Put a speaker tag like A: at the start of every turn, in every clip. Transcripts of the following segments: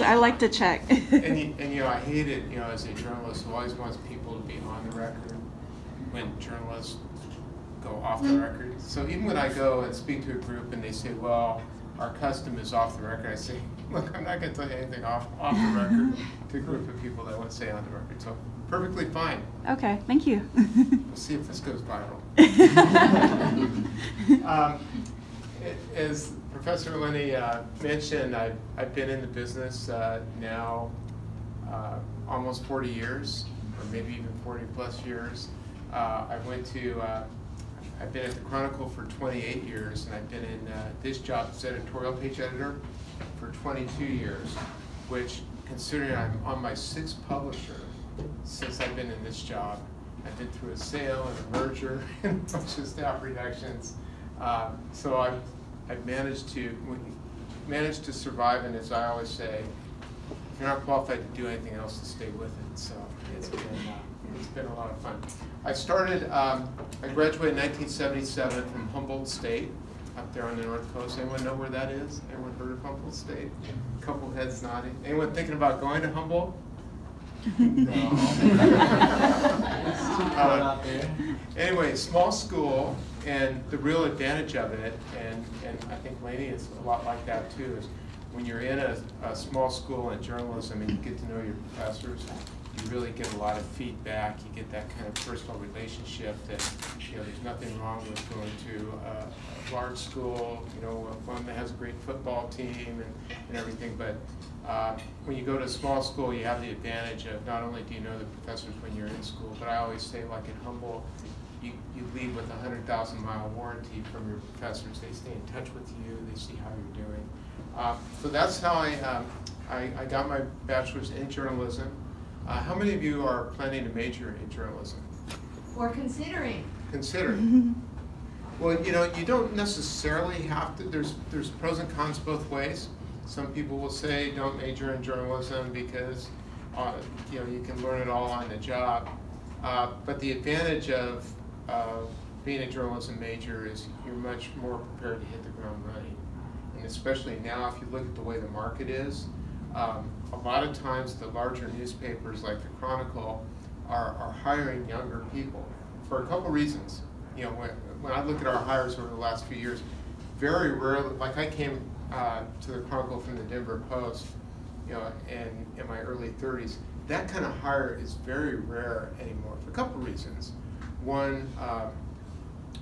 A: Yes, I like to check.
B: and you know, I hate it, you know, as a journalist who always wants people to be on the record when journalists go off the record. So even when I go and speak to a group and they say, well, our custom is off the record, I say, look, I'm not going to tell you anything off the record to a group of people that want to say on the record. So perfectly fine.
A: Okay, thank you.
B: We'll see if this goes viral. As Professor Laney mentioned, I've been in the business now almost 40 years, or maybe even 40 plus years. I've been at the Chronicle for 28 years, and I've been in this job as editorial page editor for 22 years, which, considering I'm on my 6th publisher since I've been in this job, I've been through a sale and a merger and a bunch of staff reductions. So I've managed to survive, and as I always say, if you're not qualified to do anything else, to stay with it. So it's been a lot of fun. I graduated in 1977 from Humboldt State, up there on the North Coast. Anyone know where that is? Anyone heard of Humboldt State? A couple heads nodding. Anyone thinking about going to Humboldt? No. Anyway, small school, and the real advantage of it, and I think Laney is a lot like that too, is when you're in a small school in journalism and you get to know your professors, you really get a lot of feedback. You get that kind of personal relationship that, you know, there's nothing wrong with going to a large school, you know, one that has a great football team and everything. But when you go to a small school, you have the advantage of not only do you know the professors when you're in school, but I always say, like at Humboldt, you leave with a 100,000-mile warranty from your professors. They stay in touch with you. They see how you're doing. So that's how I got my bachelor's in journalism. How many of you are planning to major in journalism?
C: Or considering.
B: Considering. Well, you know, you don't necessarily have to. There's pros and cons both ways. Some people will say don't major in journalism because you know, you can learn it all on the job. But the advantage of being a journalism major is you're much more prepared to hit the ground running. And especially now, if you look at the way the market is, a lot of times the larger newspapers like the Chronicle are hiring younger people for a couple reasons. You know, when I look at our hires over the last few years, very rarely, like I came to the Chronicle from the Denver Post, you know, and in my early 30s, that kind of hire is very rare anymore for a couple reasons. One,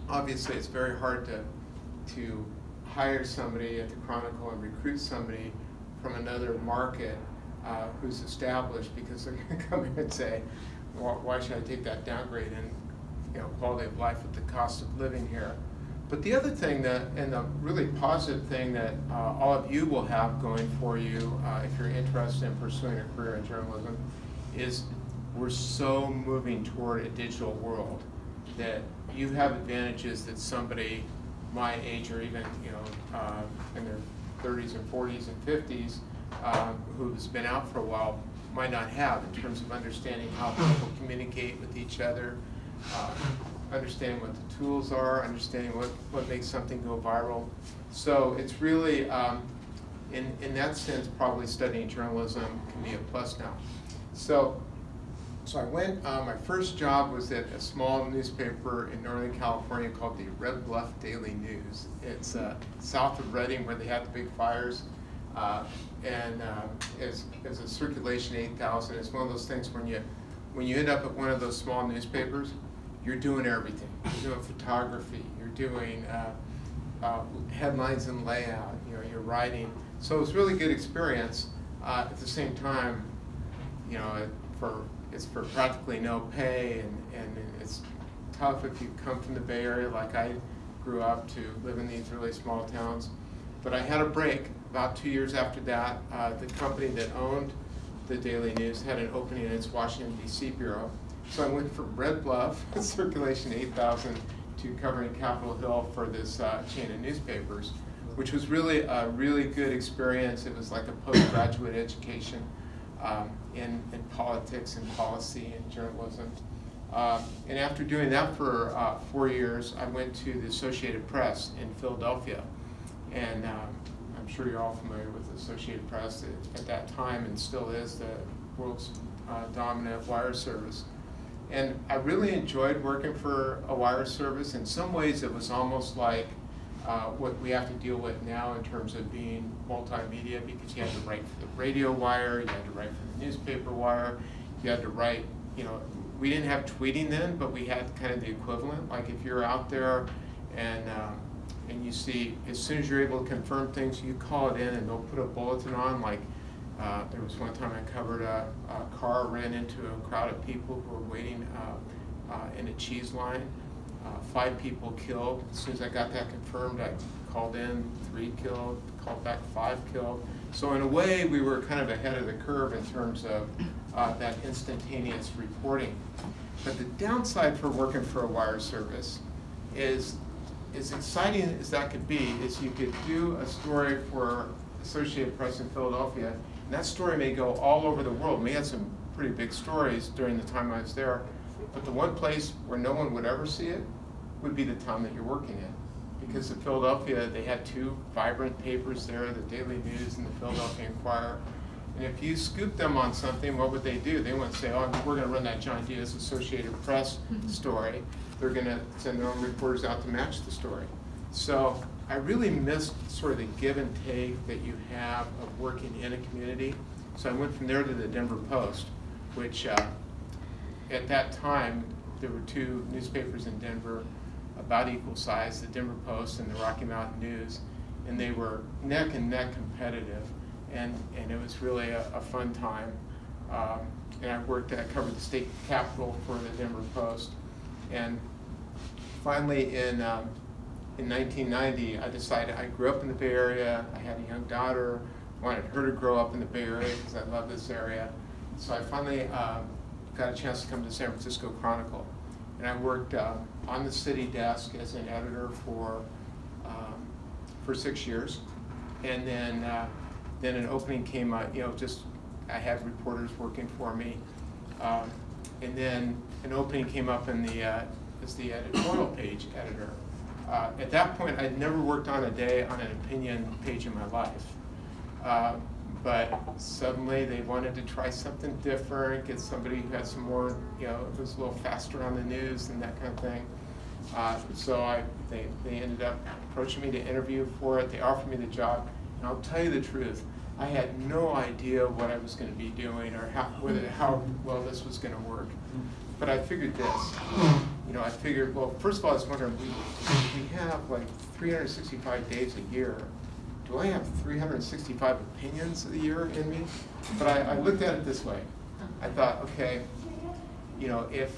B: obviously it's very hard to hire somebody at the Chronicle and recruit somebody from another market who's established, because they're going to come in and say, well, why should I take that downgrade in, you know, quality of life with the cost of living here? But the other thing and the really positive thing that all of you will have going for you if you're interested in pursuing a career in journalism is we're so moving toward a digital world that you have advantages that somebody my age, or even, you know, in their 30s and 40s and 50s, who's been out for a while, might not have, in terms of understanding how people communicate with each other, understanding what the tools are, understanding what makes something go viral. So it's really, in that sense, probably studying journalism can be a plus now. So I went, my first job was at a small newspaper in Northern California called the Red Bluff Daily News. It's south of Redding, where they had the big fires. And it's a circulation 8,000. It's one of those things when you end up at one of those small newspapers, you're doing everything. You're doing photography, you're doing headlines and layout, you know, you're writing. So it's a really good experience. At the same time, you know, it's for practically no pay, and it's tough if you come from the Bay Area like I grew up to live in these really small towns. But I had a break. About 2 years after that, the company that owned the Daily News had an opening in its Washington, D.C. bureau. So I went from Red Bluff, circulation 8,000, to covering Capitol Hill for this chain of newspapers, which was really a really good experience. It was like a postgraduate education in politics and policy and journalism. And after doing that for 4 years, I went to the Associated Press in Philadelphia. And I'm sure you're all familiar with Associated Press at that time, and still is the world's dominant wire service. And I really enjoyed working for a wire service. In some ways it was almost like what we have to deal with now in terms of being multimedia, because you had to write for the radio wire, you had to write for the newspaper wire, you had to write, you know, we didn't have tweeting then, but we had kind of the equivalent. Like if you're out there and you see, as soon as you're able to confirm things, you call it in and they'll put a bulletin on. Like there was one time I covered a car ran into a crowd of people who were waiting in a cheese line. 5 people killed. As soon as I got that confirmed, I called in, 3 killed, called back, 5 killed. So in a way, we were kind of ahead of the curve in terms of that instantaneous reporting. But the downside for working for a wire service is, as exciting as that could be, is you could do a story for Associated Press in Philadelphia, and that story may go all over the world. We had some pretty big stories during the time I was there, but the one place where no one would ever see it would be the town that you're working in. Because in Philadelphia, they had 2 vibrant papers there, the Daily News and the Philadelphia Inquirer. And if you scooped them on something, what would they do? They wouldn't say, oh, we're going to run that John Diaz Associated Press story. They're going to send their own reporters out to match the story. So I really missed sort of the give and take that you have of working in a community. So I went from there to the Denver Post, which at that time, there were 2 newspapers in Denver about equal size, the Denver Post and the Rocky Mountain News, and they were neck and neck competitive, and it was really a fun time. And I covered the state capitol for the Denver Post, and finally in 1990, I decided, I grew up in the Bay Area, I had a young daughter, wanted her to grow up in the Bay Area because I love this area, so I finally got a chance to come to the San Francisco Chronicle. And I worked on the city desk as an editor for 6 years. And then an opening came out, you know, just I had reporters working for me. And then an opening came up in as the editorial page editor. At that point, I'd never worked on a day on an opinion page in my life. But suddenly they wanted to try something different, get somebody who had some more, you know, was a little faster on the news and that kind of thing. So they ended up approaching me to interview for it. They offered me the job, and I'll tell you the truth, I had no idea what I was going to be doing or how well this was going to work. But I figured this, you know, well, first of all, I was wondering, we have like 365 days a year. Do I have 365 opinions a year in me? But I looked at it this way. I thought, okay, you know, if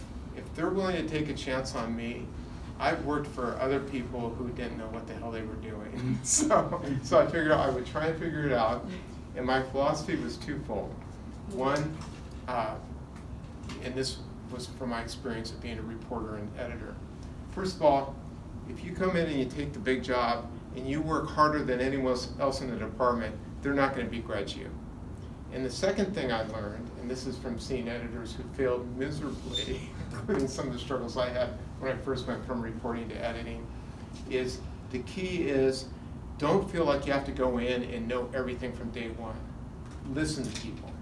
B: they're willing to take a chance on me, I've worked for other people who didn't know what the hell they were doing. So I figured I would try and figure it out. And my philosophy was twofold. One, and this was from my experience of being a reporter and editor. First of all, if you come in and you take the big job, and you work harder than anyone else in the department, they're not going to begrudge you. And the second thing I learned, and this is from seeing editors who failed miserably, including some of the struggles I had when I first went from reporting to editing, is the key is don't feel like you have to go in and know everything from day one. Listen to people.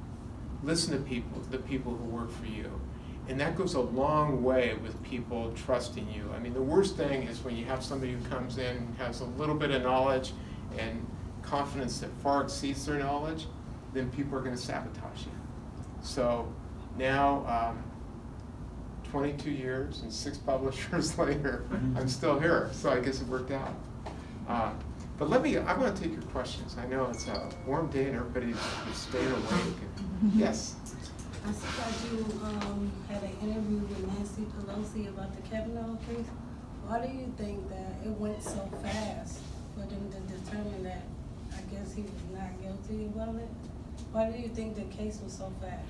B: Listen to people, the people who work for you. And that goes a long way with people trusting you. I mean, the worst thing is when you have somebody who comes in and has a little bit of knowledge and confidence that far exceeds their knowledge, then people are going to sabotage you. So now, 22 years and 6 publishers later, I'm still here. So I guess it worked out. But I want to take your questions. I know it's a warm day and everybody's staying awake. Yes?
D: I saw you had an interview with Nancy Pelosi about the Kavanaugh case. Why do you think that it went so fast for them to determine that, I guess he was not guilty about it? Why do you think the case was so fast?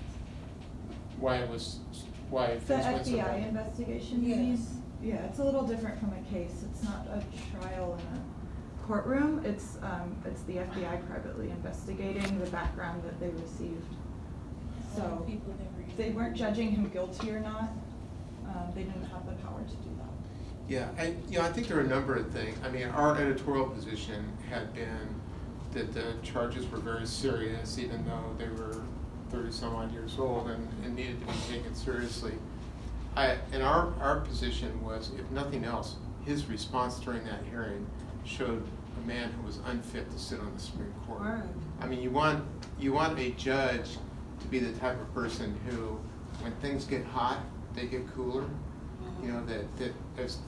B: Why
A: The FBI investigation, you mean? Yeah, it's a little different from a case. It's not a trial in a courtroom. It's the FBI privately investigating the background that they received. So they weren't judging him guilty or not. They didn't have the power to do that.
B: Yeah, I think there are a number of things. I mean, our editorial position had been that the charges were very serious, even though they were 30-some-odd years old and needed to be taken seriously. And our position was, if nothing else, his response during that hearing showed a man who was unfit to sit on the Supreme Court.
D: Right.
B: I mean, you want a judge to be the type of person who, when things get hot, they get cooler. You know, that as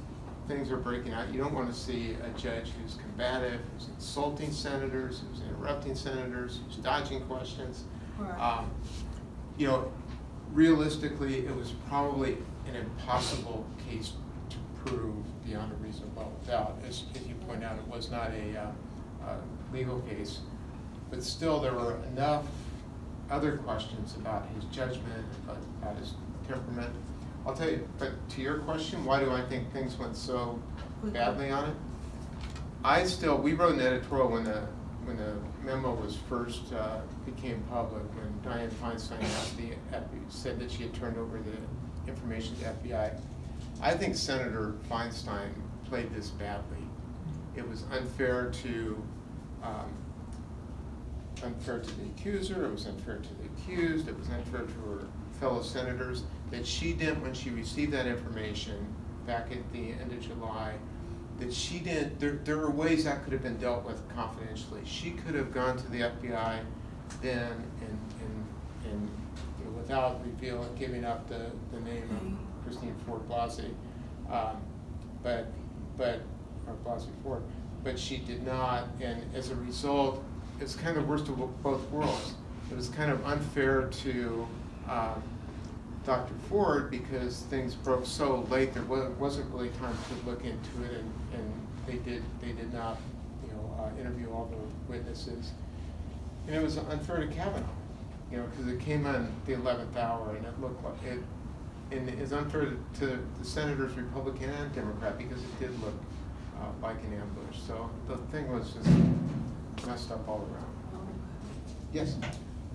B: things are breaking out, you don't want to see a judge who's combative, who's insulting senators, who's interrupting senators, who's dodging questions.
D: Right.
B: You know, realistically, it was probably an impossible case to prove beyond a reasonable doubt. As you point out, it was not a legal case, but still there were enough other questions about his judgment, about his temperament. I'll tell you, but to your question, why do I think things went so badly on it? We wrote an editorial when the memo was first became public, when Dianne Feinstein said that she had turned over the information to the FBI. I think Senator Feinstein played this badly. It was unfair to the accuser, it was unfair to the accused, it was unfair to her fellow senators, that she didn't, when she received that information back at the end of July, that she didn't, there were ways that could have been dealt with confidentially. She could have gone to the FBI then and you know, without giving up the name of Christine Ford Blasey, or Blasey Ford, but she did not, and as a result, it's kind of worst of both worlds. It was kind of unfair to Dr. Ford because things broke so late. There wasn't really time to look into it, and they did not, you know, interview all the witnesses. And it was unfair to Kavanaugh, you know, because it came on the 11th hour, and it looked like it. And it's unfair to the senators, Republican and Democrat, because it did look like an ambush. So the thing was just messed up all around. Yes.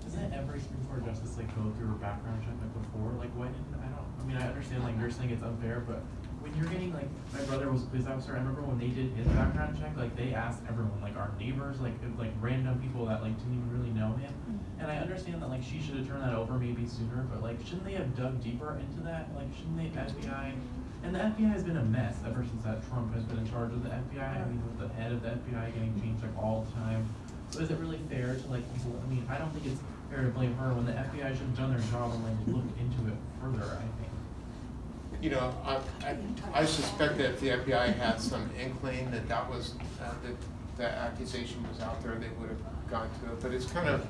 E: Doesn't every Supreme Court justice like go through a background check like before? Like why didn't I mean I understand like you're saying it's unfair, but when you're getting like my brother was a police officer, I remember when they did his background check, like they asked everyone, like our neighbors, like random people that like didn't even really know him. And I understand that like she should have turned that over maybe sooner, but like shouldn't they have dug deeper into that? Like shouldn't they FBI, and the FBI has been a mess ever since that Trump has been in charge of the FBI. I mean with the head of the FBI getting changed like all the time. So is it really fair to like people, I mean I don't think it's fair to blame her when the FBI should have done their job and like looked into it further, I think.
B: You know, I suspect that if the FBI had some inkling that that was that accusation was out there, they would have gone to it. But it's kind of,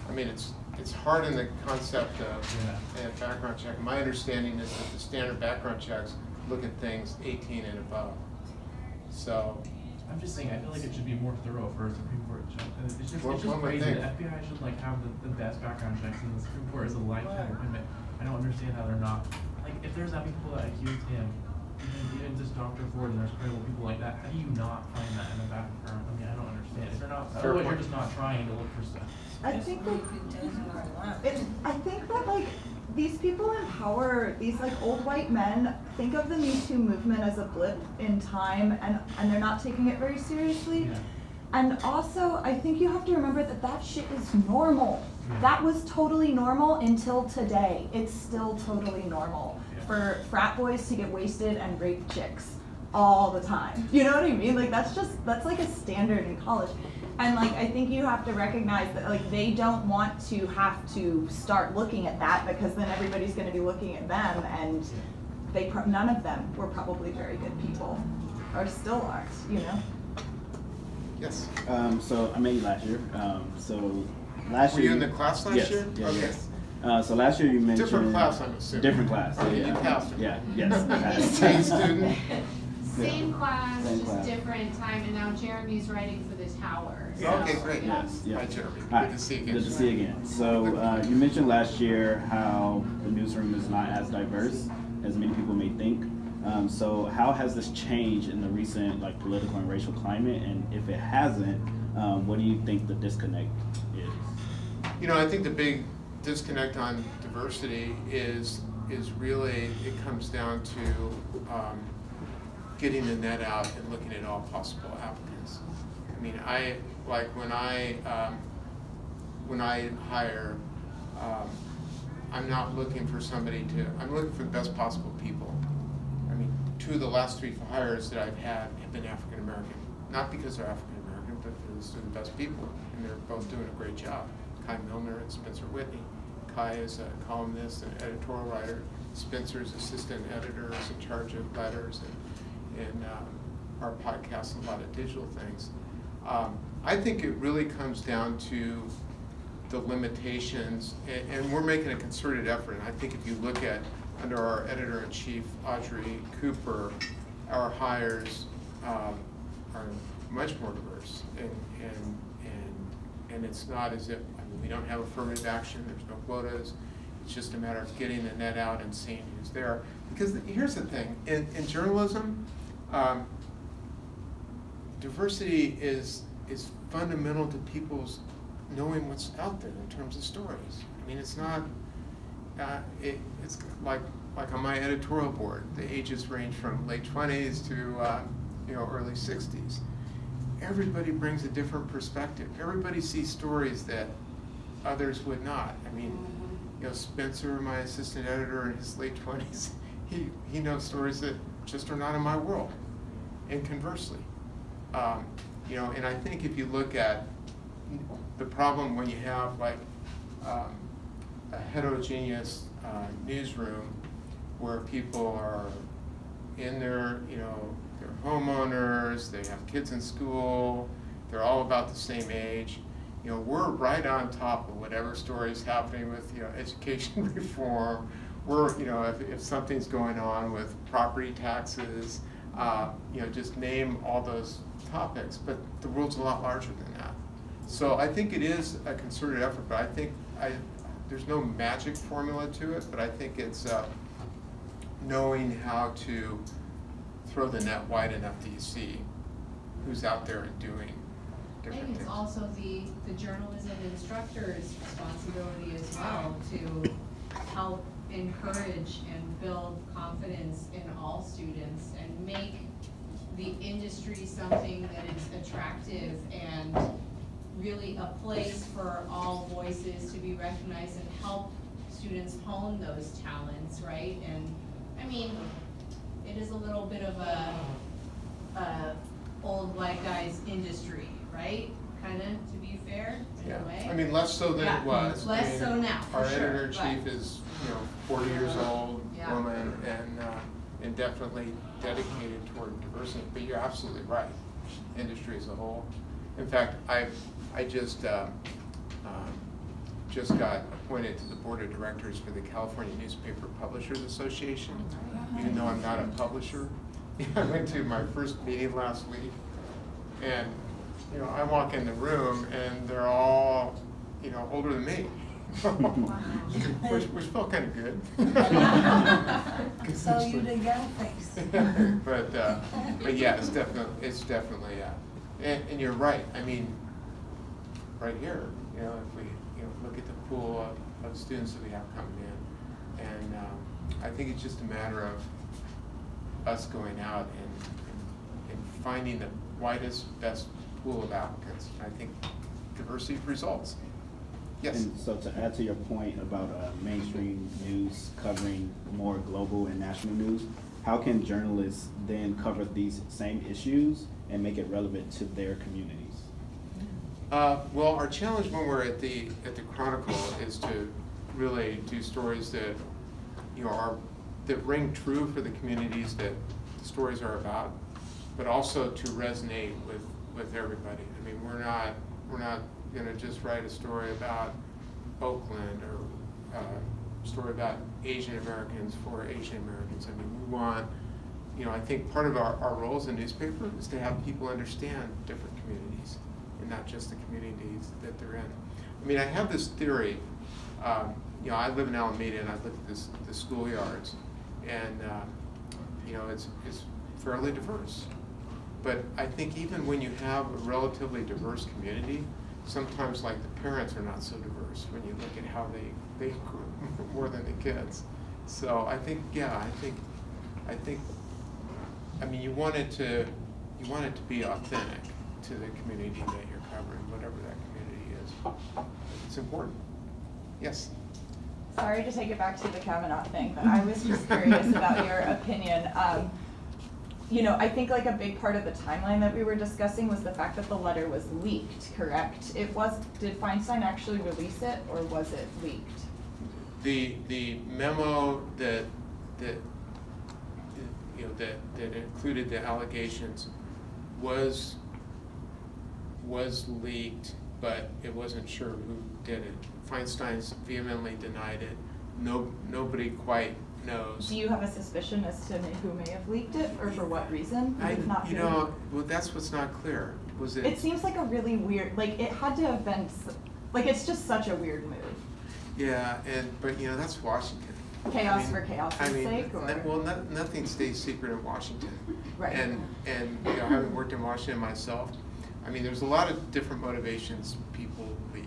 B: I mean, it's hard in the concept of a background check. My understanding is that the standard background checks look at things 18 and above. So.
E: I'm just saying, I feel like it should be more thorough for a Supreme Court check. It's just crazy. The FBI should like have the best background checks, and the Supreme Court is a lifetime appointment. I don't understand how they're not. Like, if there's that many people that accused him, even just Dr. Ford, and there's credible people like that, how do you not find that in the background? I mean, I don't understand. If they're not, otherwise you're just not trying to look for stuff.
A: I think that like these people in power, these like old white men, think of the Me Too movement as a blip in time, and they're not taking it very seriously. Yeah. And also, I think you have to remember that that shit is normal. Yeah. That was totally normal until today. It's still totally normal for frat boys to get wasted and rape chicks all the time. You know what I mean? Like that's like a standard in college. And like I think you have to recognize that like they don't want to have to start looking at that because then everybody's going to be looking at them, and none of them were probably very good people, or still aren't. You know.
B: Yes.
F: So I met you last year. So last year.
B: Were you in the class last year?
F: Yeah,
B: okay.
F: Yes. So last year you mentioned
B: different class, I'm assuming.
F: Different class.
B: Okay, you passed it.
F: Yeah. Yes.
B: Same student.
C: Same class,
F: Same
C: just
F: class.
C: different time, and now Jeremy's writing for the tower. So.
B: Okay, great.
F: Yes.
B: Hi, Jeremy.
F: Hi.
B: Good to see you again.
F: Good to see you again. So you mentioned last year how the newsroom is not as diverse as many people may think. So how has this changed in the recent like political and racial climate? And if it hasn't, what do you think the disconnect is?
B: You know, I think the big disconnect on diversity is really, it comes down to getting the net out and looking at all possible applicants. I mean, when I hire, I'm not looking for somebody I'm looking for the best possible people. I mean, 2 of the last 3 hires that I've had have been African American. Not because they're African American, but because they're the best people, and they're both doing a great job. Kai Milner and Spencer Whitney. Kai is a columnist and editorial writer. Spencer's assistant editor is in charge of letters and our podcast and a lot of digital things. I think it really comes down to the limitations, and we're making a concerted effort. And I think if you look at, under our editor-in-chief, Audrey Cooper, our hires are much more diverse. And it's not as if, I mean, we don't have affirmative action, there's no quotas. It's just a matter of getting the net out and seeing who's there. Because here's the thing, in journalism, diversity is fundamental to people's knowing what's out there in terms of stories. I mean, it's not, it's like on my editorial board, the ages range from late 20s to early 60s. Everybody brings a different perspective. Everybody sees stories that others would not. I mean, Spencer, my assistant editor in his late 20s, he knows stories that just are not in my world, and conversely. And I think if you look at the problem when you have like a heterogeneous newsroom where people are in their, they're homeowners, they have kids in school, they're all about the same age. We're right on top of whatever story is happening with, education reform. We're, if something's going on with property taxes, just name all those topics. But the world's a lot larger than that. So I think it is a concerted effort, but I think there's no magic formula to it, but I think it's knowing how to throw the net wide enough that you see who's out there and doing different things.
C: I think it's also the journalism instructor's responsibility as well to help encourage and build confidence in all students and make the industry something that is attractive and really a place for all voices to be recognized and help students hone those talents, right? And I mean, it is a little bit of a old white guy's industry, right? Kind of, to be fair, in a way.
B: I mean, less so than it was.
C: Less so now, for
B: Our
C: sure,
B: editor-in-chief is, 40 years old,
C: Yeah.
B: woman, and definitely dedicated toward diversity. But you're absolutely right. Industry as a whole. In fact, I just got appointed to the board of directors for the California Newspaper Publishers Association, even though I'm not a publisher. I went to my first meeting last week, and I walk in the room, and they're all older than me, which felt kind of good.
D: So you the young face.
B: but yeah, it's definitely and you're right. I mean, right here, if we look at the pool of students that we have coming in, and I think it's just a matter of us going out and finding the widest, best pool of applicants. I think diversity of results. Yes.
F: And so to add to your point about mainstream news covering more global and national news, how can journalists then cover these same issues and make it relevant to their communities?
B: Well, our challenge when we're at the Chronicle is to really do stories that that ring true for the communities that the stories are about, but also to resonate with everybody. I mean, we're not going to just write a story about Oakland or a story about Asian Americans for Asian Americans. I mean, we want, I think part of our role as a newspaper is to have people understand different communities and not just the communities that they're in. I mean, I have this theory. I live in Alameda, and I look at the schoolyards, and it's fairly diverse. But I think even when you have a relatively diverse community, sometimes like the parents are not so diverse when you look at how they grew more than the kids. So I think, I mean, you want it to be authentic to the community that you're covering, whatever that community is. It's important. Yes?
A: Sorry to take it back to the Kavanaugh thing, but I was just curious about your opinion. You know, I think like a big part of the timeline that we were discussing was the fact that the letter was leaked, correct? Did Feinstein actually release it, or was it leaked?
B: The memo that included the allegations was leaked, but it wasn't sure who did it. Feinstein's vehemently denied it. Nobody quite knows.
A: Do you have a suspicion as to who may have leaked it, or for what reason?
B: Well, that's what's not clear. Was it?
A: It seems like a really weird, like it had to have been, like it's just such a weird move.
B: Yeah, but that's Washington.
A: Chaos for chaos' sake, or?
B: Well, nothing stays secret in Washington.
A: Right.
B: And having worked in Washington myself, I mean, there's a lot of different motivations people leak.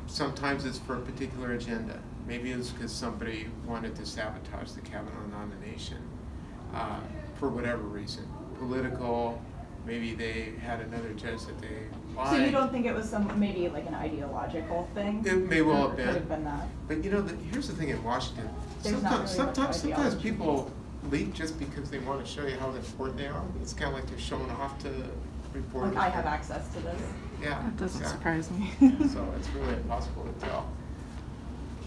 B: Sometimes it's for a particular agenda. Maybe it's because somebody wanted to sabotage the Kavanaugh nomination for whatever reason. Political, maybe they had another judge that they liked.
A: So you don't think it was maybe like an ideological thing?
B: It may well have
A: been. Could have been that.
B: But here's the thing in Washington. Sometimes people leak just because they want to show you how important they are. It's kind of like they're showing off to reporters.
A: Like I have access to this.
B: Yeah.
G: That doesn't surprise me.
B: So it's really impossible to tell.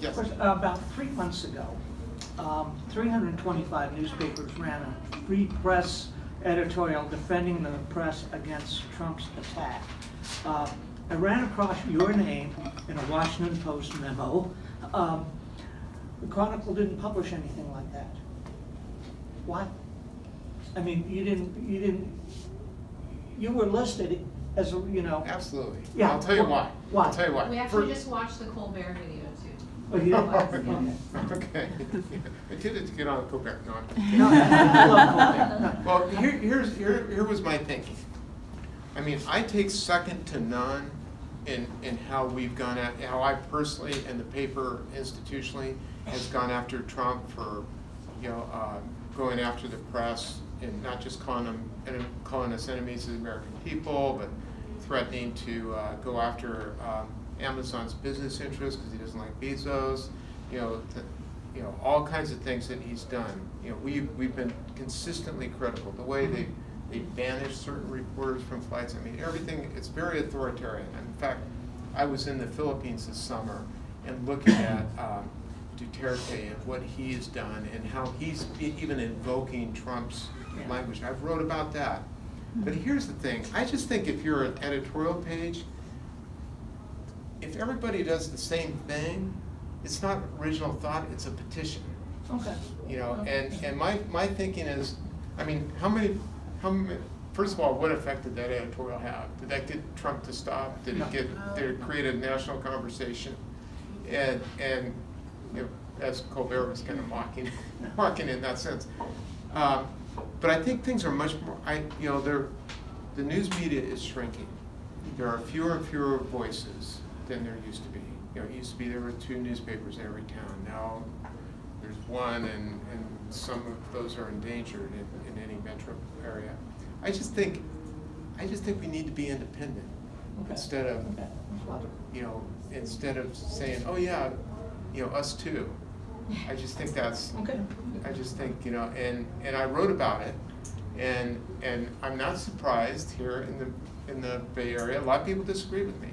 B: Yes.
H: About 3 months ago, 325 newspapers ran a free press editorial defending the press against Trump's attack. I ran across your name in a Washington Post memo. The Chronicle didn't publish anything like that. Why? I mean, you were listed as a,
B: Absolutely.
H: Yeah.
B: I'll tell you why.
H: Why?
B: I'll tell you why.
C: We actually just watched the Colbert video too.
H: Oh, you
B: Okay. I did it to get on Colbert. No,
H: No, I love Colbert.
B: well, here was my thinking. I mean, I take second to none in how we've gone at, how I personally and the paper institutionally has gone after Trump for, going after the press and not just calling us enemies of the American people, but threatening to go after Amazon's business interests because he doesn't like Bezos. All kinds of things that he's done. We've been consistently critical. The way they banish certain reporters from flights. I mean, everything. It's very authoritarian. In fact, I was in the Philippines this summer and looking at Duterte and what he has done and how he's even invoking Trump's language. I've wrote about that. But here's the thing. I just think if you're an editorial page, if everybody does the same thing, it's not original thought, it's a petition.
H: Okay.
B: And my thinking is, I mean, how many, first of all, what effect did that editorial have? Did that get Trump to stop? Did it create a national conversation? And as Colbert was kind of mocking in that sense. But I think things are much more, the news media is shrinking. There are fewer and fewer voices than there used to be. It used to be there were 2 newspapers in every town. Now there's 1, and some of those are endangered in any metro area. I just think we need to be independent instead of instead of saying, oh yeah, us too. I just think that's I just think and I wrote about it, and I'm not surprised here in the Bay Area. A lot of people disagree with me,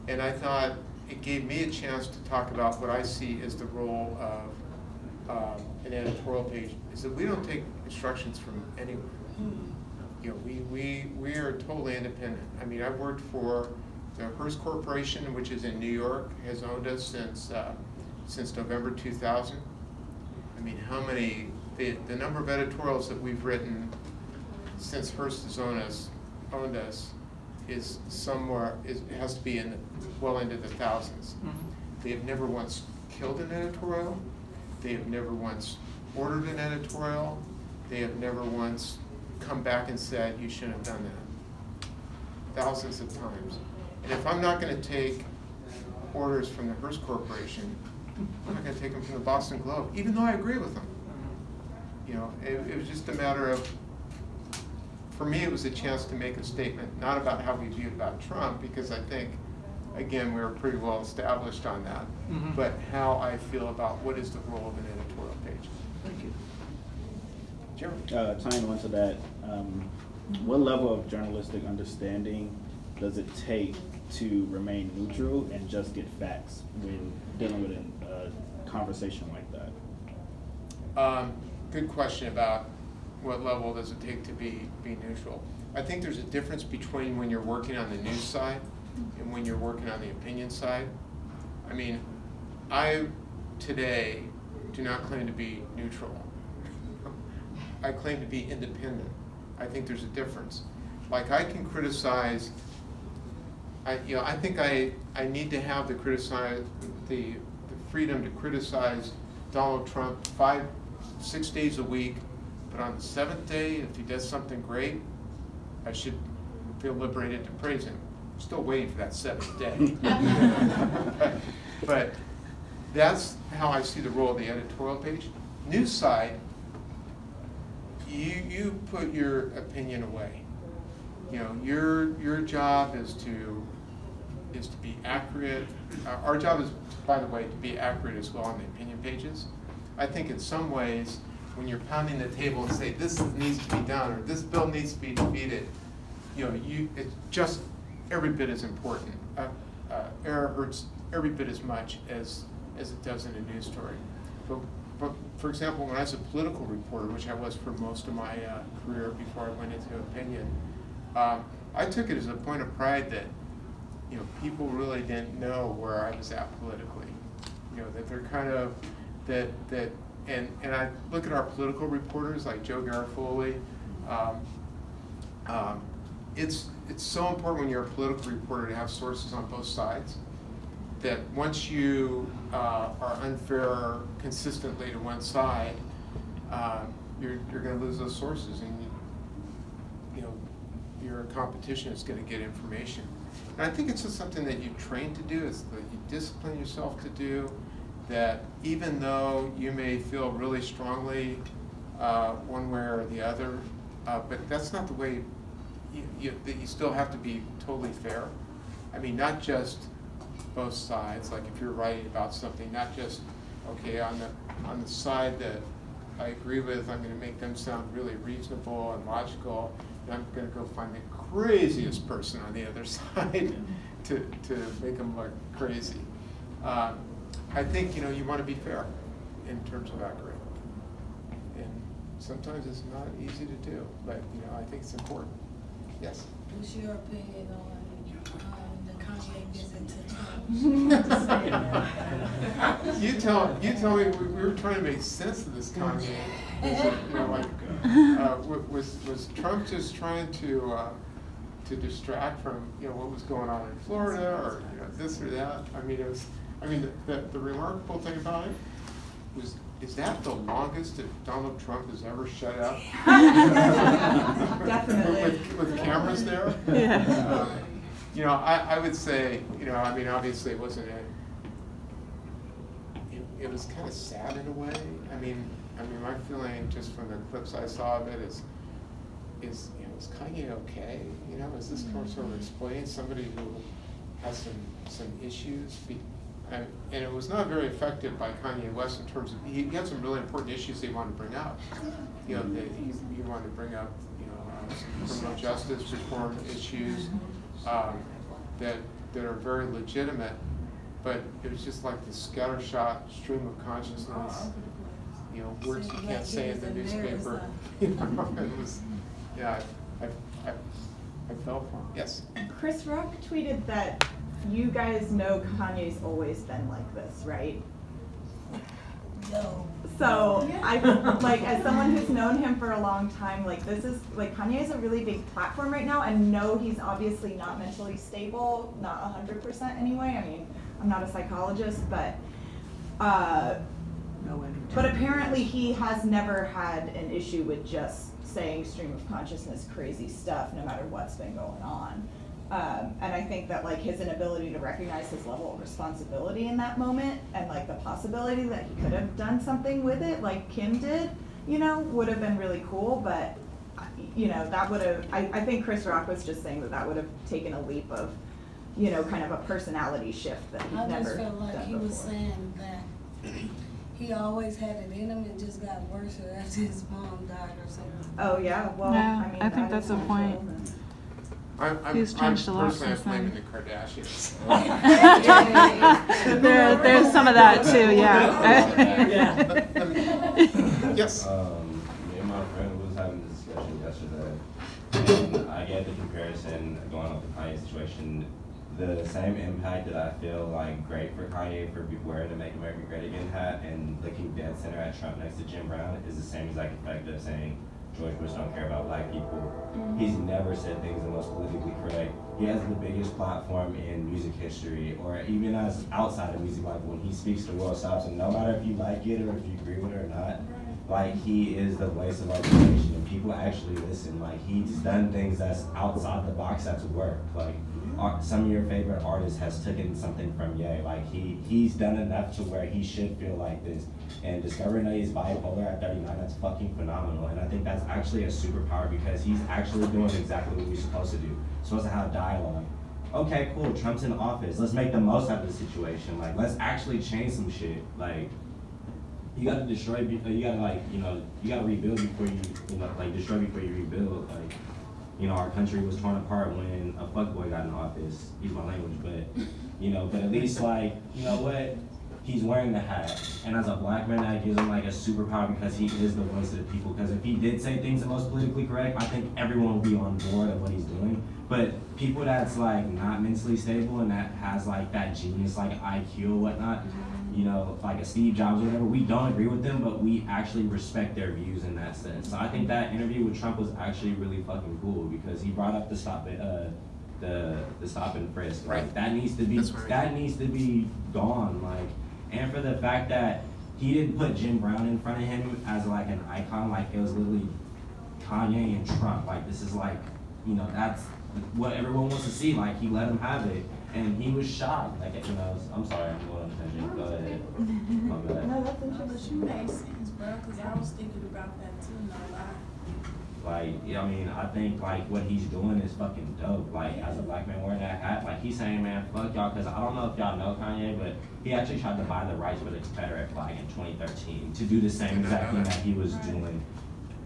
B: and I thought it gave me a chance to talk about what I see as the role of an editorial page, is that we don't take instructions from anyone. We are totally independent. I mean, I've worked for the Hearst Corporation, which is in New York, has owned us since November 2000. I mean, the number of editorials that we've written since Hearst has owned us is it has to be well into the thousands. They have never once killed an editorial. They have never once ordered an editorial. They have never once come back and said, you shouldn't have done that. Thousands of times. And if I'm not going to take orders from the Hearst Corporation, I'm not going to take them from the Boston Globe, even though I agree with them. It was just a matter of for me, it was a chance to make a statement, not about how we viewed about Trump, because I think, again, we were pretty well established on that, but how I feel about what is the role of an editorial page.
H: Thank you.
B: Jeremy?
F: Tying on to that, what level of journalistic understanding does it take to remain neutral and just get facts when dealing with a conversation like that?
B: Good question about what level does it take to be neutral. I think there's a difference between when you're working on the news side and when you're working on the opinion side. I mean, I today do not claim to be neutral. I claim to be independent. I think there's a difference. Like, I can criticize, I think I need to have the freedom to criticize Donald Trump 5-6 days a week, but on the 7th day, if he does something great, I should feel liberated to praise him. I'm still waiting for that 7th day. but that's how I see the role of the editorial page. News side, you put your opinion away. You know, your job is to be accurate. Our job is, by the way, to be accurate as well on the opinion pages. I think in some ways, when you're pounding the table and say this needs to be done or this bill needs to be defeated, it's just every bit as important. Error hurts every bit as much as it does in a news story. But for example, when I was a political reporter, which I was for most of my career before I went into opinion, I took it as a point of pride that people really didn't know where I was at politically. That they're kind of and I look at our political reporters like Joe Garofoli. It's so important when you're a political reporter to have sources on both sides. That once you are unfair consistently to one side, you're going to lose those sources, and your competition is going to get information. And I think it's just something that you train to do. It's that you discipline yourself to do. That even though you may feel really strongly one way or the other, but that's not the way. That you still have to be totally fair. I mean, not just both sides. Like if you're writing about something, not just okay on the side that I agree with, I'm going to make them sound really reasonable and logical, and I'm going to go find the craziest person on the other side to make them look crazy. I think you want to be fair in terms of accurate, and sometimes it's not easy to do, but I think it's important. Yes.
D: What's your opinion on the Kanye visit to Trump?
B: You tell me. We were trying to make sense of this Kanye visit. Was Trump just trying to distract from what was going on in Florida, or this or that? I mean, the remarkable thing about it is that the longest that Donald Trump has ever shut up?
A: Definitely.
B: with cameras there?
A: Yeah.
B: I would say, obviously it wasn't it was kind of sad in a way. I mean, my feeling just from the clips I saw of it is is Kanye okay? Is this sort of explaining somebody who has some issues? And it was not very effective by Kanye West in terms of, he had some really important issues he wanted to bring up. He wanted to bring up, some criminal justice reform issues that are very legitimate, but it was just like this scattershot stream of consciousness, words you can't say in the newspaper. It was, I felt for him. Yes.
A: Chris Rock tweeted that you guys know Kanye's always been like this, right?
D: No.
A: So I as someone who's known him for a long time, this is Kanye is a really big platform right now, and no, he's obviously not mentally stable, not 100% anyway. I mean, I'm not a psychologist, but apparently he has never had an issue with just saying stream of consciousness crazy stuff no matter what's been going on. And I think that his inability to recognize his level of responsibility in that moment, and the possibility that he could have done something with it like Kim did, would have been really cool. But you know, that would have, I think Chris Rock was just saying that would have taken a leap of, you know, kind of a personality shift that he'd
D: I
A: never
D: just felt like
A: done
D: he
A: before.
D: was saying that he always had it in him, it just got worse after his mom died or something.
A: Oh, yeah, well,
G: Yeah,
A: I mean,
G: I think
A: that
G: that's
A: is
G: the point.
A: natural, and-
G: He's changed a lot
B: Personally,
G: since
B: I'm
G: then.
B: blaming the Kardashians.
G: There's some of that too, yeah.
B: Yes.
I: Me and my friend was having this discussion yesterday, and I get the comparison going off the Kanye situation. The same impact that I feel like great for Kanye for wearing the Make America Great Again hat and looking dead center at Trump next to Jim Brown is the same exact effect of saying George Bush don't care about black people. He's never said things the most politically correct. He has the biggest platform in music history, or even as outside of music, like when he speaks to world stops, and no matter if you like it or if you agree with it or not, like he is the voice of our generation, and people actually listen. Like he's done things that's outside the box that's worked. Like some of your favorite artists has taken something from Ye. Like he's done enough to where he should feel like this. And discovering that he's bipolar at 39, that's fucking phenomenal. And I think that's actually a superpower because he's actually doing exactly what we're supposed to do. Supposed to have dialogue. Okay, cool, Trump's in office. Let's make the most out of the situation. Like, let's actually change some shit. Like, you gotta destroy, you gotta like, you know, you gotta rebuild before you know, like destroy before you rebuild. Like, you know, our country was torn apart when a fuckboy got in office. Use my language, but, you know, but at least like, you know what? He's wearing the hat, and as a black man, that gives him like a superpower because he is the voice of the people. Because if he did say things the most politically correct, I think everyone would be on board of what he's doing. But people that's like not mentally stable and that has like that genius like IQ or whatnot, you know, like a Steve Jobs or whatever, we don't agree with them, but we actually respect their views in that sense. So I think that interview with Trump was actually really fucking cool because he brought up the stop and frisk.
B: Right.
I: Like that needs to be
B: Right.
I: that needs to be gone. Like. And for the fact that he didn't put Jim Brown in front of him as like an icon, like it was literally Kanye and Trump. Like this is like, you know, that's what everyone wants to see. Like he let him have it, and he was shocked. Like you know, I'm sorry, I'm going on a tangent. Go ahead. My bad.
A: No, that's interesting.
J: Makes sense, bro, because I was thinking about that too, no lie.
I: Like, I mean, I think like what he's doing is fucking dope. Like as a black man wearing that hat, like he's saying, man, fuck y'all, because I don't know if y'all know Kanye, but he actually tried to buy the rights for the Confederate flag in 2013 to do the same exact thing that he was doing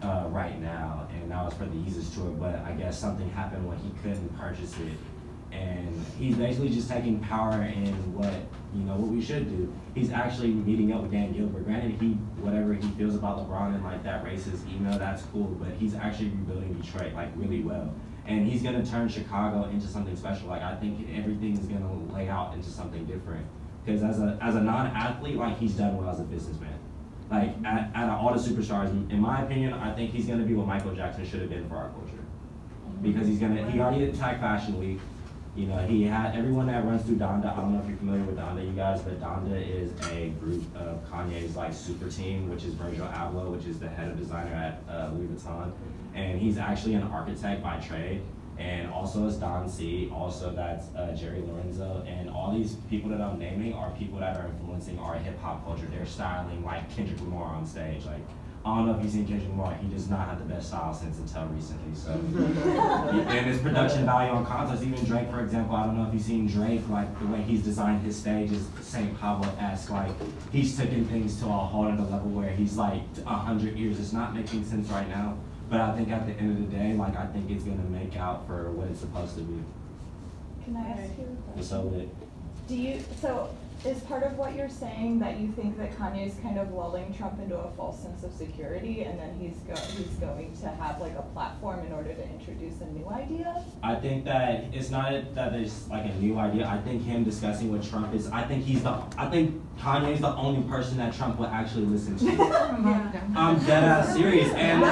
I: right now, and that was for the Yeezus tour. But I guess something happened when he couldn't purchase it, and he's basically just taking power in what we should do. He's actually meeting up with Dan Gilbert. Granted, whatever he feels about LeBron and like that racist email, that's cool, but he's actually rebuilding Detroit like really well. And he's gonna turn Chicago into something special. Like I think everything is gonna lay out into something different. Because as a non-athlete, like he's done well as a businessman. Like out of all the superstars, in my opinion, I think he's gonna be what Michael Jackson should have been for our culture. Because he already attacked Fashion Week. You know, he had everyone that runs through Donda. I don't know if you're familiar with Donda, you guys, but Donda is a group of Kanye's like super team, which is Virgil Abloh, which is the head of designer at Louis Vuitton, and he's actually an architect by trade. And also is Don C. Also that's Jerry Lorenzo, and all these people that I'm naming are people that are influencing our hip hop culture. They're styling like Kendrick Lamar on stage, like. I don't know if you've seen Kendrick Lamar, he does not have the best style sense until recently, so. And his production value on concerts, even Drake, for example, I don't know if you've seen Drake, like the way he's designed his stage is St. Pablo-esque, like he's taking things to a whole other level where he's like 100 years. It's not making sense right now, but I think at the end of the day, like I think it's gonna make out for what it's supposed to be.
A: Can I ask you a question?
I: So it.
A: Is part of what you're saying that you think that Kanye's kind of lulling Trump into a false sense of security, and then he's going to have like a platform in order to introduce a new idea?
I: I think that it's not that there's like a new idea. I think him discussing with Trump is. I think Kanye's the only person that Trump will actually listen to. I'm dead ass serious, and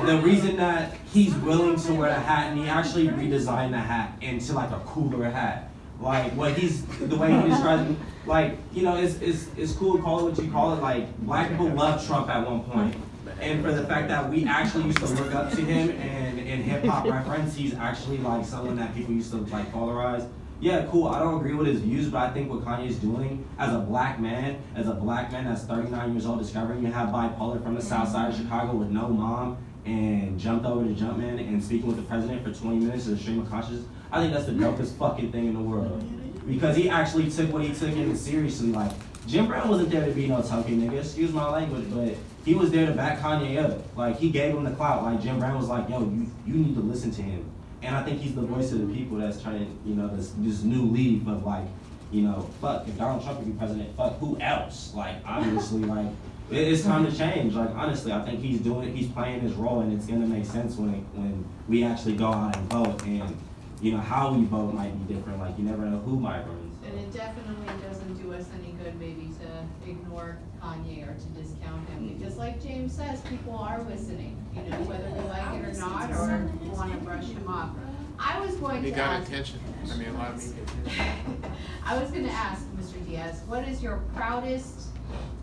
I: the reason that he's willing to wear the hat, and he actually redesigned the hat into like a cooler hat. Like the way he describes it, like, you know, it's cool to call it what you call it. Like black people loved Trump at one point. And for the fact that we actually used to look up to him and in hip hop reference, he's actually like someone that people used to like polarize. Yeah, cool, I don't agree with his views, but I think what Kanye's doing as a black man that's 39 years old, discovering you have bipolar from the south side of Chicago with no mom, and jumped over the Jumpman and speaking with the president for 20 minutes of stream of consciousness, I think that's the dopest fucking thing in the world. Because he actually took what he took in seriously. Like, Jim Brown wasn't there to be no token nigga, excuse my language, but he was there to back Kanye up. Like, he gave him the clout. Like, Jim Brown was like, yo, you need to listen to him. And I think he's the voice of the people that's trying to, you know, this new leaf of like, you know, fuck, if Donald Trump could be president, fuck, who else? Like, obviously, like, it's time to change. Like, honestly, I think he's playing his role, and it's gonna make sense when we actually go out and vote, and, you know, how we vote might be different. Like, you never know who might run.
C: And it definitely doesn't do us any good maybe to ignore Kanye or to discount him, because like James says, people are listening, you know, whether we like it or not, or want to brush him off. I was going to ask. He got attention. I mean, a lot of media attention. I was going to ask Mr. Diaz, what is your proudest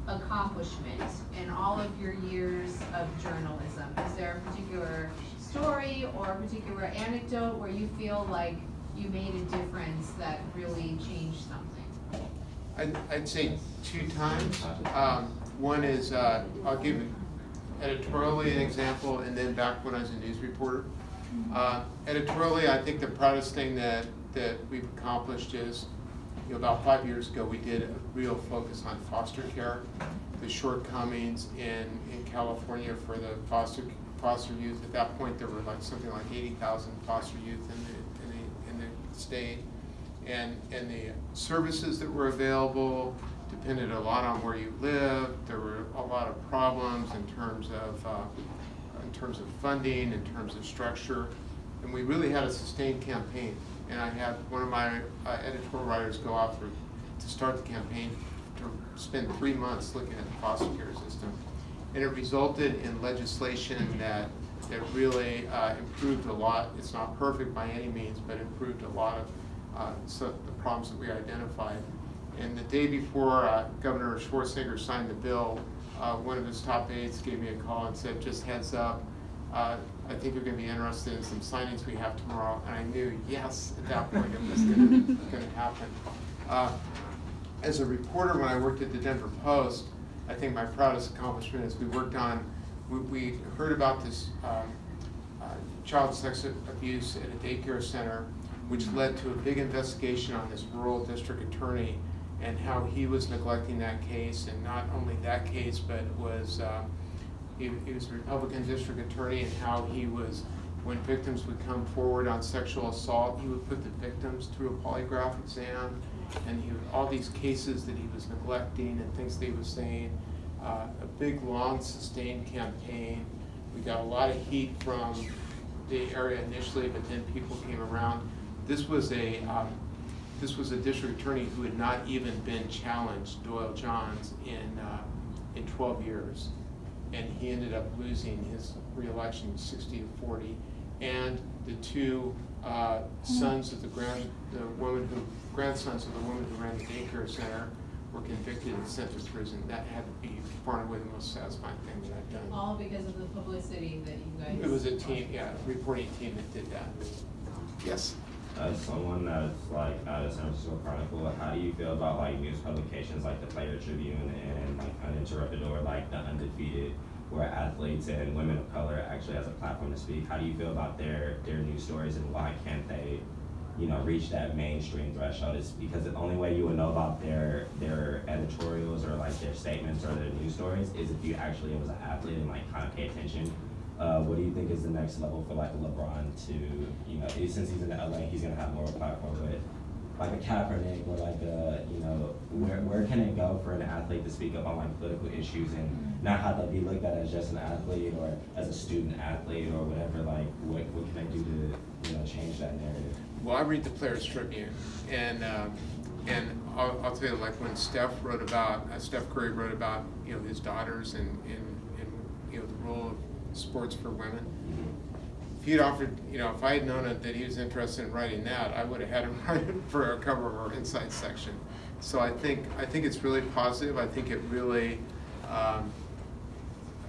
C: accomplishment in all of your years of journalism? Is there a particular story or a particular anecdote where you feel like you made a difference that really changed something?
B: I'd say 2 times. One is, I'll give editorially an example, and then back when I was a news reporter. Editorially, I think the proudest thing that we've accomplished is, you know, about 5 years ago, we did a real focus on foster care, the shortcomings in California for the foster youth. At that point, there were like something like 80,000 foster youth in the state, and the services that were available depended a lot on where you lived. There were a lot of problems in terms of funding, in terms of structure, and we really had a sustained campaign. And I had one of my editorial writers go out to start the campaign to spend 3 months looking at the foster care system, and it resulted in legislation that really improved a lot. It's not perfect by any means, but improved a lot of the problems that we identified. And the day before Governor Schwarzenegger signed the bill, one of his top aides gave me a call and said, just heads up, I think you're going to be interested in some signings we have tomorrow. And I knew, yes, at that point it was going to happen. As a reporter, when I worked at the Denver Post, I think my proudest accomplishment is we heard about this child sex abuse at a daycare center, which led to a big investigation on this rural district attorney and how he was neglecting that case, and not only that case, but was he was a Republican district attorney, and how he was, when victims would come forward on sexual assault, he would put the victims through a polygraph exam, and all these cases that he was neglecting and things that he was saying. A big, long, sustained campaign. We got a lot of heat from the area initially, but then people came around. This was a district attorney who had not even been challenged, Doyle Johns, in 12 years, and he ended up losing his re-election 60-40. And the 2 sons of grandsons of the woman who ran the daycare center were convicted and sent to prison. That had to be far and away the most satisfying thing that I've done.
C: All because of the publicity that you guys.
B: It was a team, yeah, a reporting team that did that. Yes.
I: As someone that's like at the San Francisco Chronicle, how do you feel about like news publications like the Player Tribune and like Uninterrupted or like the Undefeated, where athletes and women of color actually has a platform to speak? How do you feel about their news stories, and why can't they, you know, reach that mainstream threshold? Is because the only way you would know about their editorials or like their statements or their news stories is if you actually was an athlete and like kind of pay attention. What do you think is the next level for like LeBron to, you know, since he's in LA, he's gonna have more of a platform, but like a Kaepernick or like a, you know, where can it go for an athlete to speak up on like political issues and not have to be looked at as just an athlete or as a student athlete or whatever? Like what can they do to, you know, change that narrative?
B: Well, I read the Players Tribune, and I'll tell you, like when Steph Curry wrote about, you know, his daughters and you know, the role of sports for women. If he'd offered, you know, if I had known that he was interested in writing that, I would have had him write it for a cover of our Insight section. So I think it's really positive. I think it really,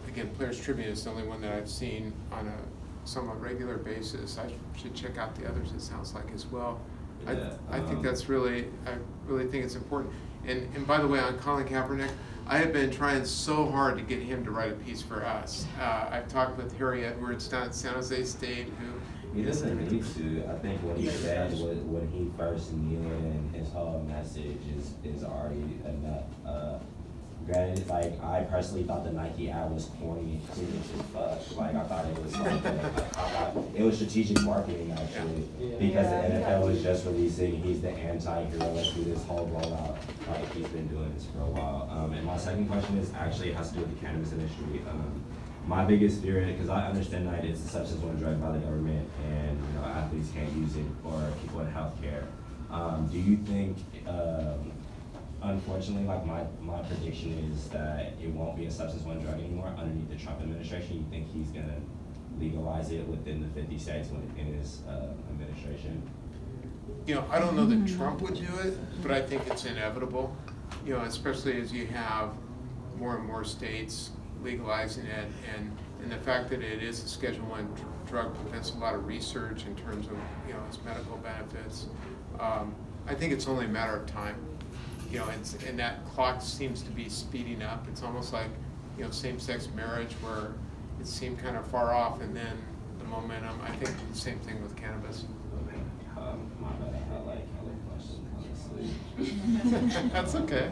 B: again, Players Tribune is the only one that I've seen on a somewhat regular basis. I should check out the others, it sounds like, as well. I think that's really, I really think it's important. And by the way, on Colin Kaepernick, I have been trying so hard to get him to write a piece for us. I've talked with Harry Edwards down at San Jose State, who
I: he doesn't need to. I think what he said when he first kneeled in his whole message is already enough. Granted, like, I personally thought the Nike ad was corny and clueless as fuck. Like, I thought it was like, it was strategic marketing, actually, because the NFL was just releasing, he's the anti-hero, let's do this whole rollout. Like, he's been doing this for a while. And my second question is actually, it has to do with the cannabis industry. My biggest fear, because I understand that it's a substance or drug by the government, and you know, athletes can't use it, or people in healthcare. Do you think, unfortunately, like my prediction is that it won't be a substance or drug anymore underneath the Trump administration? You think he's gonna legalize it within the 50 states in his administration?
B: You know, I don't know that Trump would do it, but I think it's inevitable. You know, especially as you have more and more states legalizing it, and the fact that it is a Schedule I drug prevents a lot of research in terms of, you know, its medical benefits. I think it's only a matter of time. You know, and that clock seems to be speeding up. It's almost like, you know, same-sex marriage, where it seemed kind of far off, and then the momentum. I think the same thing with cannabis.
I: My bad, I like questions, honestly.
B: That's okay.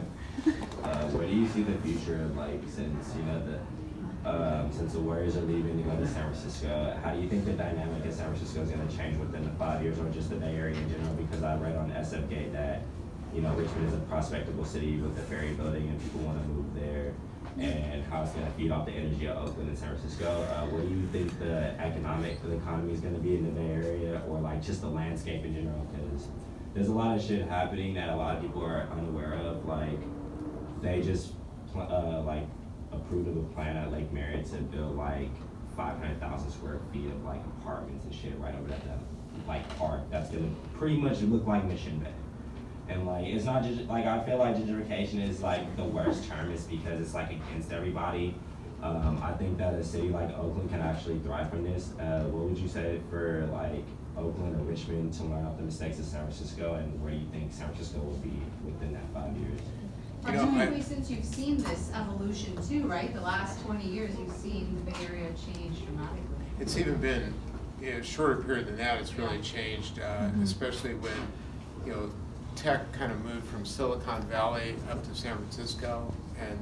I: Where do you see the future of, like, since, you know, since the Warriors are leaving to go to San Francisco, how do you think the dynamic in San Francisco is going to change within the 5 years, or just the Bay Area in general? Because I read on SFGate that, you know, Richmond is a prospectable city with the ferry building, and people want to move there, and how it's going to feed off the energy of Oakland and San Francisco. What do you think the economy is going to be in the Bay Area, or like just the landscape in general? Because there's a lot of shit happening that a lot of people are unaware of. Like, they just like approved of a plan at Lake Merritt to build like 500,000 square feet of like apartments and shit right over that like park. That's going to pretty much look like Mission Bay. And like, it's not just like, I feel like gentrification is like the worst term, is because it's like against everybody. I think that a city like Oakland can actually thrive from this. What would you say for like Oakland or Richmond to learn off the mistakes of San Francisco, and where do you think San Francisco will be within that 5 years?
C: Particularly since you've seen this evolution too, right? The last 20 years, you've seen the Bay Area change dramatically.
B: It's even been, in a shorter period than that, it's really changed, especially when, you know, tech kind of moved from Silicon Valley up to San Francisco, and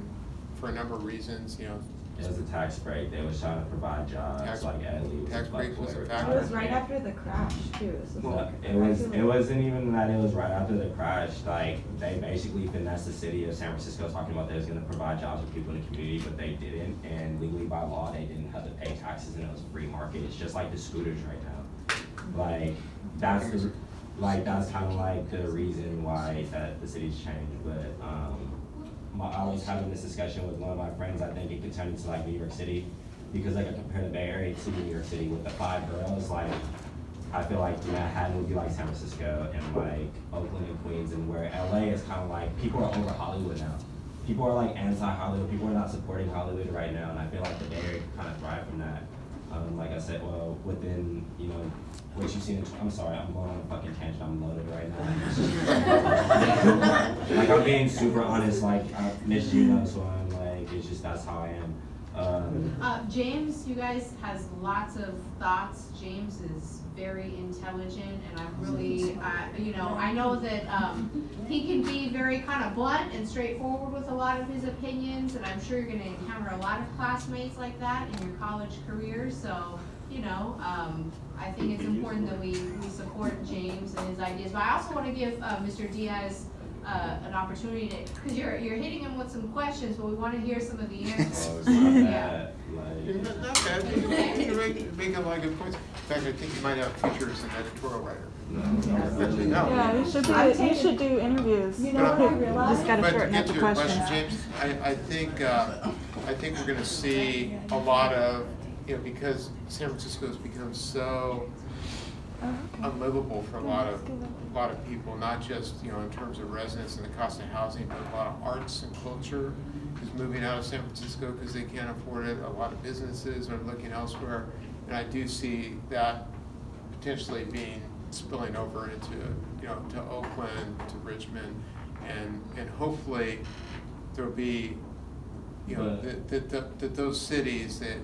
B: for a number of reasons, you know.
I: It was a tax break. They was trying to provide jobs, like at least.
B: Tax break was a factor.
A: It was right after the crash too.
I: Well, it wasn't even that it was right after the crash. Like, they basically finessed the city of San Francisco talking about they was going to provide jobs for people in the community, but they didn't. And legally by law, they didn't have to pay taxes, and it was free market. It's just like the scooters right now. Like, that's kind of like the reason why that the city's changed. But I was having this discussion with one of my friends. I think it could turn into like New York City, because like I compare the Bay Area to New York City with the 5 boroughs. Like, I feel like Manhattan would be like San Francisco, and like Oakland and Queens, and where LA is kind of like, people are over Hollywood now. People are like anti-Hollywood. People are not supporting Hollywood right now, and I feel like the Bay Area could kind of thrive from that. Like I said, well, within, you know, what you've seen, I'm sorry, I'm going on a fucking tangent, I'm loaded right now. Like, I'm being super honest, like, Mitch, you know, so I'm like, it's just, that's how I am.
C: James, you guys, has lots of thoughts. James is very intelligent, and I'm really, you know, I know that he can be very kind of blunt and straightforward with a lot of his opinions, and I'm sure you're going to encounter a lot of classmates like that in your college career. So, you know, I think it's important that we support James and his ideas. But I also want to give Mr. Diaz an opportunity to, because you're hitting him with some questions, but we want to hear some of the answers.
I: Yeah.
B: Not bad. You're making a lot of good points. In fact, I think you might have future as an editorial writer. No.
G: Yeah, you should do interviews.
A: You know what I realized?
G: Just got to
B: But to
G: shorten
B: get
G: up
B: to
G: the
B: your
G: questions.
B: question, James, I think we're going to see a lot of, you know, because San Francisco has become so unlivable for a lot of people, not just, you know, in terms of residents and the cost of housing, but a lot of arts and culture is moving out of San Francisco because they can't afford it. A lot of businesses are looking elsewhere, and I do see that potentially spilling over into, you to Oakland, to Richmond, and hopefully there'll be, that those cities that,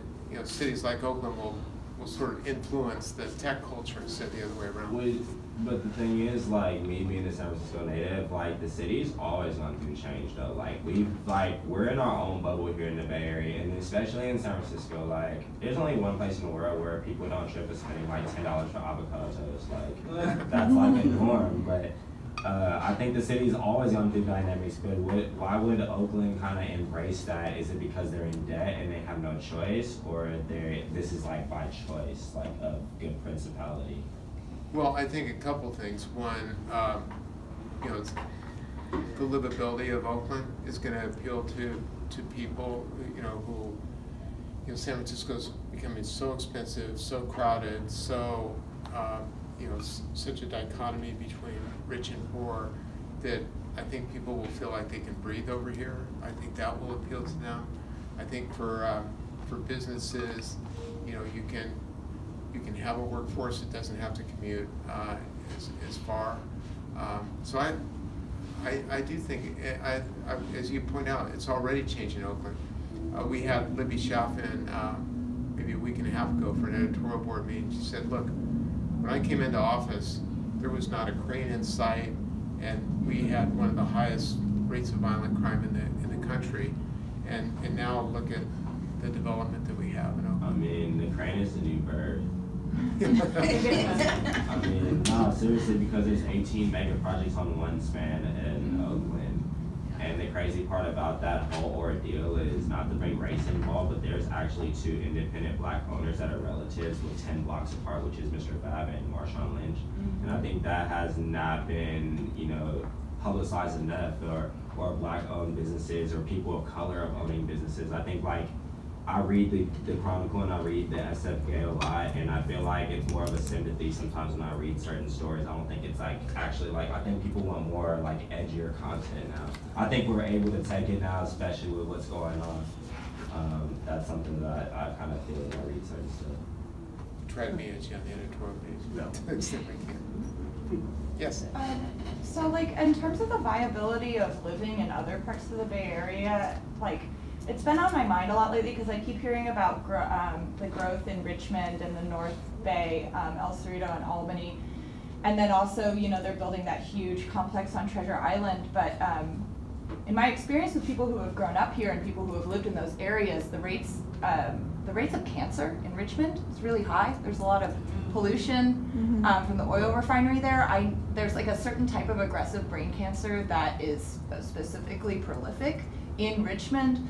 B: cities like Oakland will sort of influence the tech culture instead of the other way around.
I: But the thing is, like, me being a San Francisco native, like, the city's always gone through change, though. Like, we're in our own bubble here in the Bay Area, and especially in San Francisco, like, there's only one place in the world where people don't trip at spending, like, $10 for avocado toast. Like, that's, like, a norm. But I think the city's always gone through dynamics, but why would Oakland kind of embrace that? Is it because they're in debt and they have no choice, or this is, like, by choice, like, a good principality?
B: Well, I think a couple things. One, it's the livability of Oakland is going to appeal to people, who, San Francisco's becoming so expensive, so crowded, so, such a dichotomy between rich and poor that I think people will feel like they can breathe over here. I think that will appeal to them. I think for businesses, you can have a workforce that doesn't have to commute as far. So I do think, as you point out, it's already changing Oakland. We had Libby Chaffin maybe a week and a half ago for an editorial board meeting. She said, look, when I came into office, there was not a crane in sight, and we had one of the highest rates of violent crime in the country. And now look at the development that we have in Oakland.
I: I mean, the crane is the new bird. I mean, no, seriously, because there's 18 mega projects on one span in Oakland. And the crazy part about that whole ordeal is not to bring race involved, but there's actually 2 independent black owners that are relatives with 10 blocks apart, which is Mr. Fab and Marshawn Lynch. And I think that has not been, publicized enough, or black owned businesses or people of color of owning businesses. I think, like, I read the Chronicle and I read the SFK a lot, and I feel like it's more of a sympathy sometimes when I read certain stories. I don't think it's like actually, like, I think people want more like edgier content now. I think we're able to take it now, especially with what's going on. That's something that I kind of feel when I read certain stuff.
B: Try to be edgy on the editorial page. No. Yes.
A: So, like, in terms of the viability of living in other parts of the Bay Area, like, it's been on my mind a lot lately because I keep hearing about the growth in Richmond and the North Bay, El Cerrito and Albany. And then also, they're building that huge complex on Treasure Island. But in my experience with people who have grown up here and people who have lived in those areas, the rates of cancer in Richmond is really high. There's a lot of pollution from the oil refinery there. There's like a certain type of aggressive brain cancer that is specifically prolific in Richmond.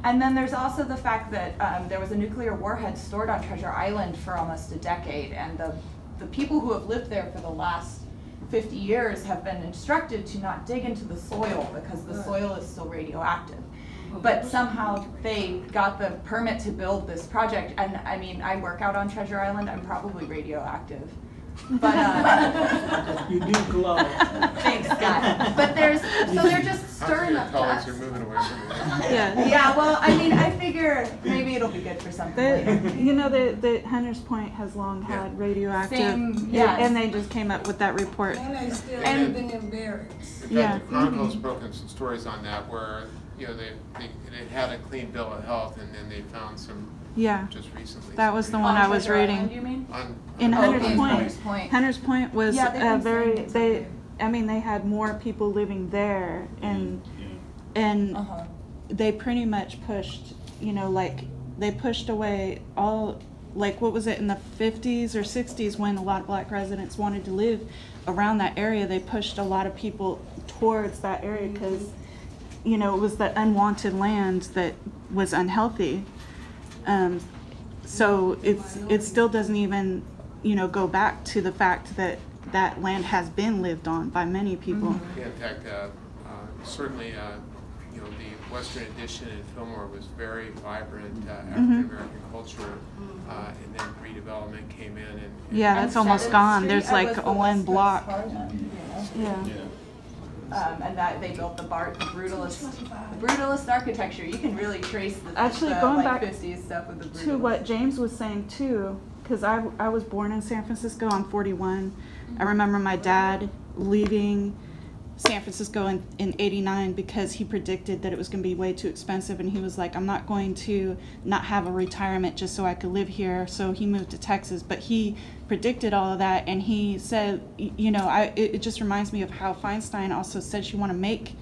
A: And then there's also the fact that there was a nuclear warhead stored on Treasure Island for almost a decade, and the people who have lived there for the last 50 years have been instructed to not dig into the soil because the soil is still radioactive. But somehow they got the permit to build this project, and I mean, I work out on Treasure Island, I'm probably radioactive. But
H: you do glow.
A: Thanks, Scott. But they're just stirring up
B: colleagues
A: dust.
B: are moving away from you.
A: Yeah, well, I mean, I figure maybe it'll be good for something later.
G: The Hunters Point has long had radioactive, and they just came up with that report.
D: And they still living in barracks.
B: In fact, the Chronicle's broken some stories on that where, they had a clean bill of health, and then they found some just recently.
G: That was the one I was reading.
A: Island, you mean?
G: In Hunters
A: Point.
G: Hunters Point was
A: they
G: had more people living there, and they pretty much pushed, they pushed away all, like, what was it, in the 50s or 60s when a lot of black residents wanted to live around that area, they pushed a lot of people towards that area because, it was the unwanted land that was unhealthy. So it still doesn't even, go back to the fact that that land has been lived on by many people.
B: Yeah, in fact, certainly, the Western Addition in Fillmore was very vibrant African-American culture, and then redevelopment came in. And
G: that's almost gone. There's like one block.
A: And that they built the brutalist architecture. You can really trace the
G: going
A: back
G: back
A: 50s stuff with the brutalist.
G: To what James was saying too, because I was born in San Francisco. I'm 41. I remember my dad leaving San Francisco in '89 because he predicted that it was going to be way too expensive, and he was like, I'm not going to not have a retirement just so I could live here. So he moved to Texas, but he predicted all of that, and he said, you know, it just reminds me of how Feinstein also said she want to make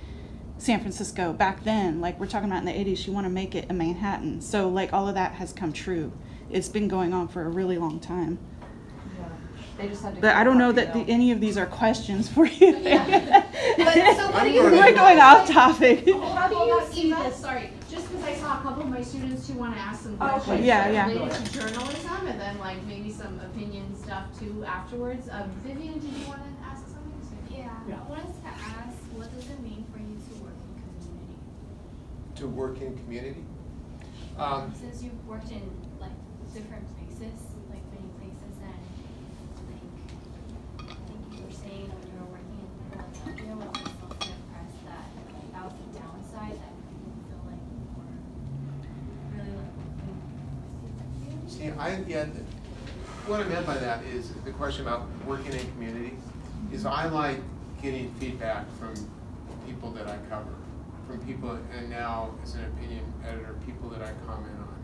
G: San Francisco back then, like we're talking about in the 80s, she want to make it a Manhattan. So like all of that has come true. It's been going on for a really long time.
K: They just had to.
G: But I don't know that any of these are questions for you.
C: Yeah. But so what do you
G: We're going off topic.
C: How do you see this? Sorry, just because I saw a couple of my students who want to ask some questions
G: okay. Yeah.
C: related to journalism, and then like maybe some opinion stuff too afterwards. Vivian, did you want to ask something?
J: Yeah. I wanted to ask, what does it mean for you to work in community?
B: To work in community?
J: Since you've worked in like different places, like many places, and like I think you were saying when you were working in Philadelphia with the Associated Press that was the downside, that people feel like you were really like
B: See, what I meant by that is the question about working in community is I like getting feedback from people that I cover, from people, and now as an opinion editor, people that I comment on.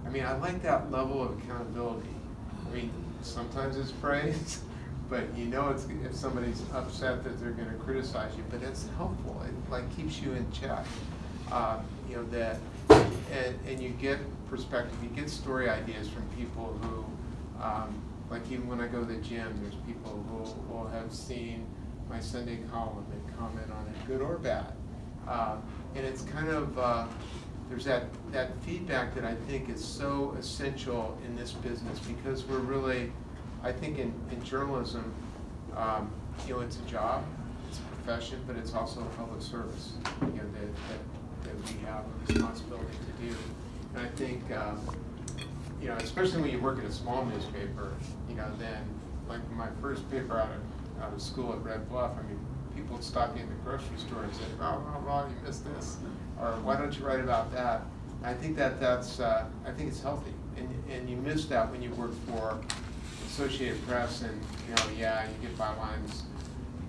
B: I mean, I like that level of accountability. I mean, sometimes it's praise, but you know it's, if somebody's upset that they're going to criticize you, but it's helpful. It like keeps you in check. You know, that, and you get perspective, you get story ideas from people who, like even when I go to the gym, there's people who will have seen my Sunday column and comment on it, good or bad. And it's kind of, there's that feedback that I think is so essential in this business, because we're really, I think in journalism, you know, it's a job, it's a profession, but it's also a public service, you know, that we have a responsibility to do. And I think, you know, especially when you work at a small newspaper, you know, then like my first paper out of school at Red Bluff, I mean, people would stop me in the grocery store and say, oh, you missed this, or why don't you write about that? And I think that's I think it's healthy, and you miss that when you work for Associated Press, and you know, yeah, you get bylines,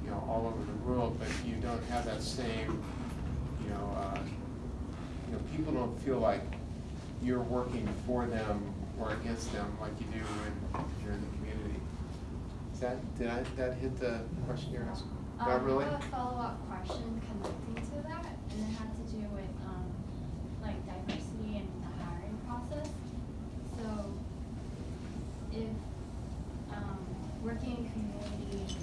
B: you know, all over the world, but you don't have that same, you know, people don't feel like you're working for them or against them like you do when you're in the community. Did that hit the question you're asking? Not really?
J: I have a follow-up question connecting to that, and it had to do with like diversity in the hiring process. So if working in community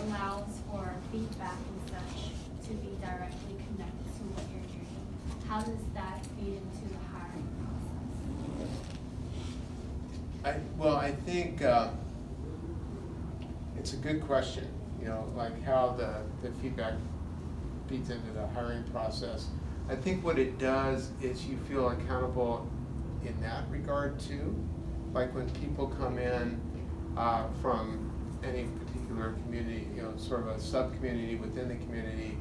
J: allows for feedback and such to be directly connected to what you're doing, how does that feed into the hiring process?
B: I think it's a good question. You know, like how the feedback feeds into the hiring process. I think what it does is you feel accountable in that regard too. Like when people come in from any particular community, you know, sort of a sub-community within the community,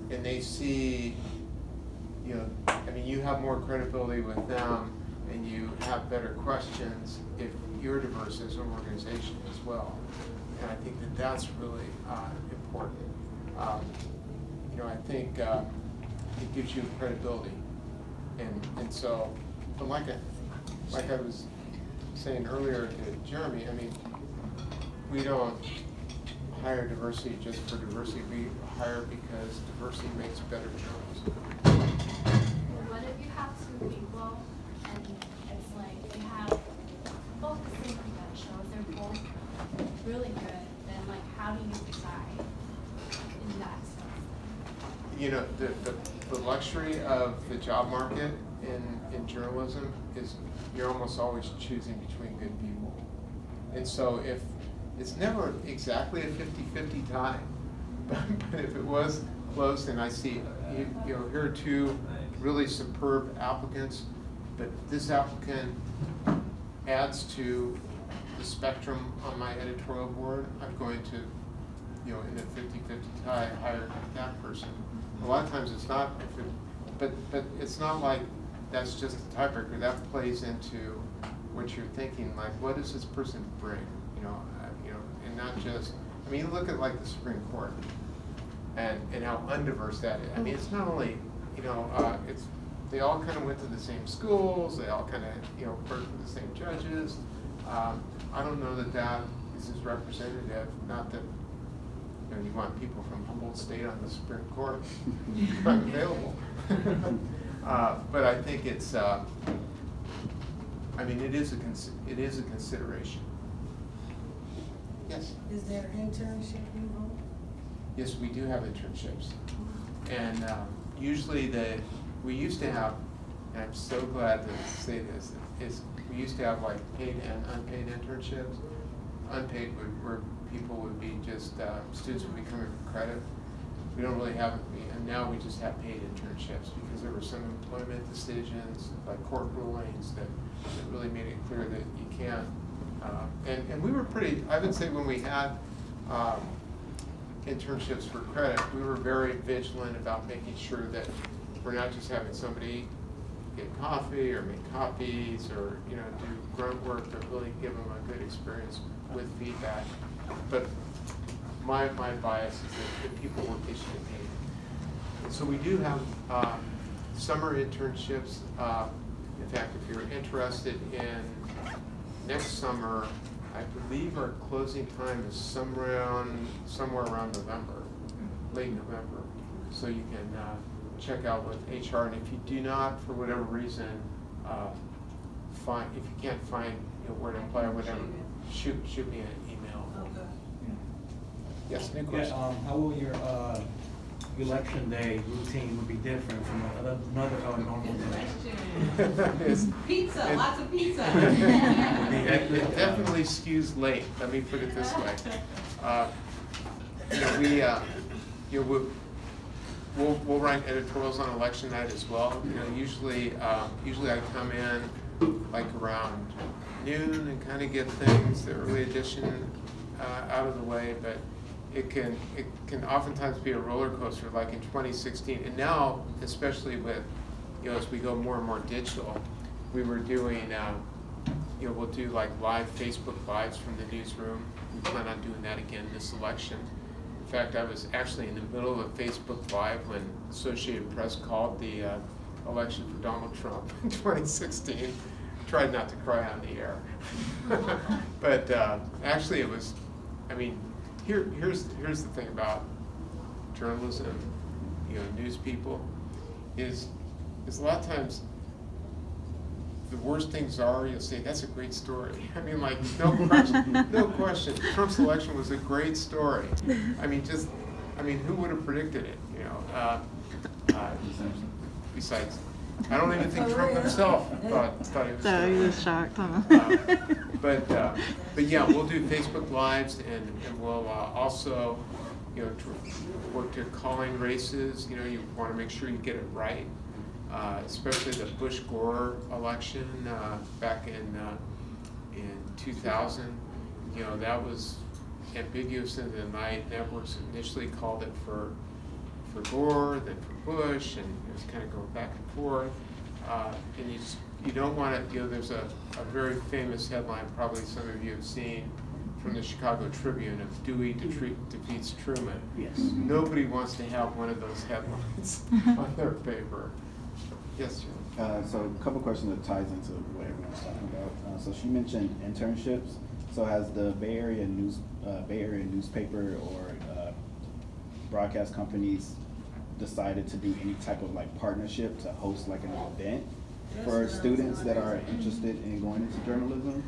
B: and they see, you know, I mean, you have more credibility with them, and you have better questions if you're diverse as an organization as well. And I think that's really important. You know, I think it gives you credibility, and so, but like I was saying earlier to Jeremy, I mean, we don't hire diversity just for diversity. We hire because diversity makes better journalism.
J: What if you have two people and it's like you have both the same credentials, they're both really good, then like how do you decide in that sense?
B: You know, the luxury of the job market in journalism is you're almost always choosing between good people. And so if it's never exactly a 50-50 tie, but if it was close, and I see, you know, here are two really superb applicants, but this applicant adds to the spectrum on my editorial board, I'm going to, you know, in a 50-50 tie, hire that person. A lot of times it's not, but it's not like that's just a tiebreaker. That plays into what you're thinking, like what does this person bring, you know, and not just I mean, you look at like the Supreme Court and how undiverse that is. I mean, it's not only, you know, they all kind of went to the same schools, they all kind of, you know, worked with the same judges. I don't know that that is as representative, not that, you know, you want people from Humboldt State on the Supreme Court, not available. But I think it's, I mean, it is a consideration. Yes?
D: Is there internship involved?
B: Yes, we do have internships. And usually we used to have, and I'm so glad to say this, is we used to have like paid and unpaid internships. Unpaid where people would be just, students would be coming for credit. We don't really have, and now we just have paid internships because there were some employment decisions, like court rulings, that really made it clear that you can't. And we were pretty, I would say when we had internships for credit, we were very vigilant about making sure that we're not just having somebody get coffee or make copies or, you know, do grunt work, but really give them a good experience with feedback. But my bias is that people were issued paid. And so we do have summer internships. In fact, if you're interested in next summer, I believe our closing time is somewhere around November, late November. So you can check out with HR, and if you do not, for whatever reason, if you can't find, you know, where to apply or whatever, shoot me an email.
D: Okay.
B: Yes, new question.
L: Yeah, how will your election day routine would be different from another normal day?
C: Pizza, lots of pizza.
B: It definitely skews late. Let me put it this way. You know, we'll write editorials on election night as well. You know, usually I come in like around noon and kind of get things, the early edition out of the way, but it can oftentimes be a roller coaster, like in 2016, and now especially with, you know, as we go more and more digital, we were doing, you know, we'll do like live Facebook Lives from the newsroom. We plan on doing that again this election. In fact, I was actually in the middle of a Facebook Live when Associated Press called the election for Donald Trump in 2016. Tried not to cry on the air, but actually it was. I mean, here's the thing about journalism, you know, news people, is a lot of times the worst things are, you'll say, that's a great story. I mean, like, no question. Trump's election was a great story. I mean, who would have predicted it, you know? Besides, I don't even think Trump himself thought he was.
G: So he was shocked, huh?
B: But yeah, we'll do Facebook Lives, and we'll also, you know, work to calling races. You know, you want to make sure you get it right. Especially the Bush-Gore election back in 2000, you know, that was ambiguous in the night. Networks initially called it for Gore, then for Bush, and it was kind of going back and forth. And you don't want to, you know, there's a very famous headline, probably some of you have seen, from the Chicago Tribune of Dewey defeats Truman.
H: Yes.
B: Nobody wants to have one of those headlines on their paper. Yes, Jim.
F: So a couple questions that ties into what everyone's talking about. So she mentioned internships. So has the Bay Area newspaper or broadcast companies decided to do any type of like partnership to host like an event for students that are interested in going into journalism,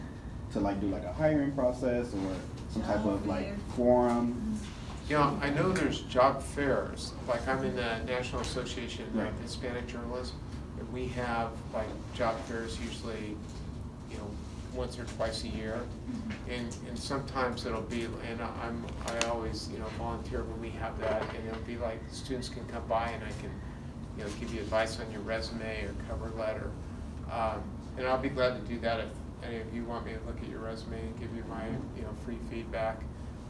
F: to like do like a hiring process or some type of like forum?
B: You know, I know there's job fairs. Like I'm in the National Association of Hispanic Journalists, and we have like job fairs usually, you know, once or twice a year, and sometimes it'll be, and I always, you know, volunteer when we have that, and it'll be like students can come by and I can, you know, give you advice on your resume or cover letter, and I'll be glad to do that if any of you want me to look at your resume and give you my, you know, free feedback.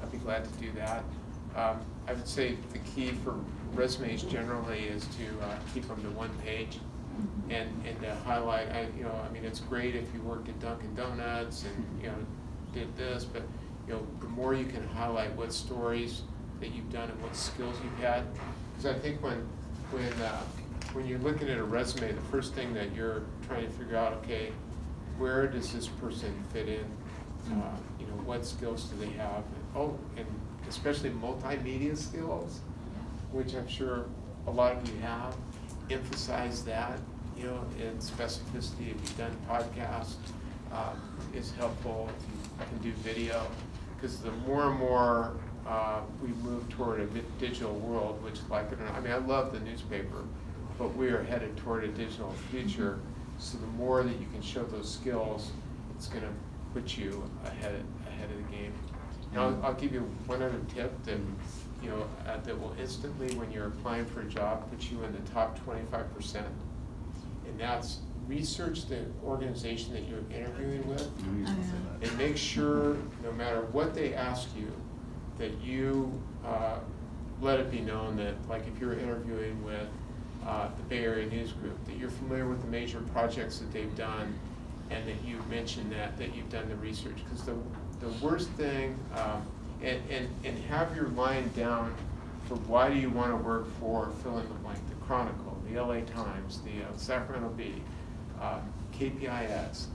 B: I'd be glad to do that. I would say the key for resumes generally is to keep them to one page, and to highlight. I mean, it's great if you worked at Dunkin' Donuts and, you know, did this, but you know, the more you can highlight what stories that you've done and what skills you've had. Because I think when you're looking at a resume, the first thing that you're trying to figure out, okay, where does this person fit in? You know, what skills do they have? And especially multimedia skills, which I'm sure a lot of you have. Emphasize that, you know, in specificity. If you've done podcasts, it's helpful if you can do video, because the more and more we move toward a digital world, which, like it or not, I mean, I love the newspaper, but we are headed toward a digital future. So the more that you can show those skills, it's going to put you ahead of the game. Now, I'll give you one other tip that, you know, that will instantly, when you're applying for a job, put you in the top 25%. And that's research the organization that you're interviewing with, and make sure, no matter what they ask you, that you let it be known that, like, if you're interviewing with the Bay Area News Group, that you're familiar with the major projects that they've done, and that you mention that you've done the research. Because the worst thing, and have your line down for why do you want to work for fill in the blank, the Chronicle, the LA Times, the Sacramento Bee, KPIX.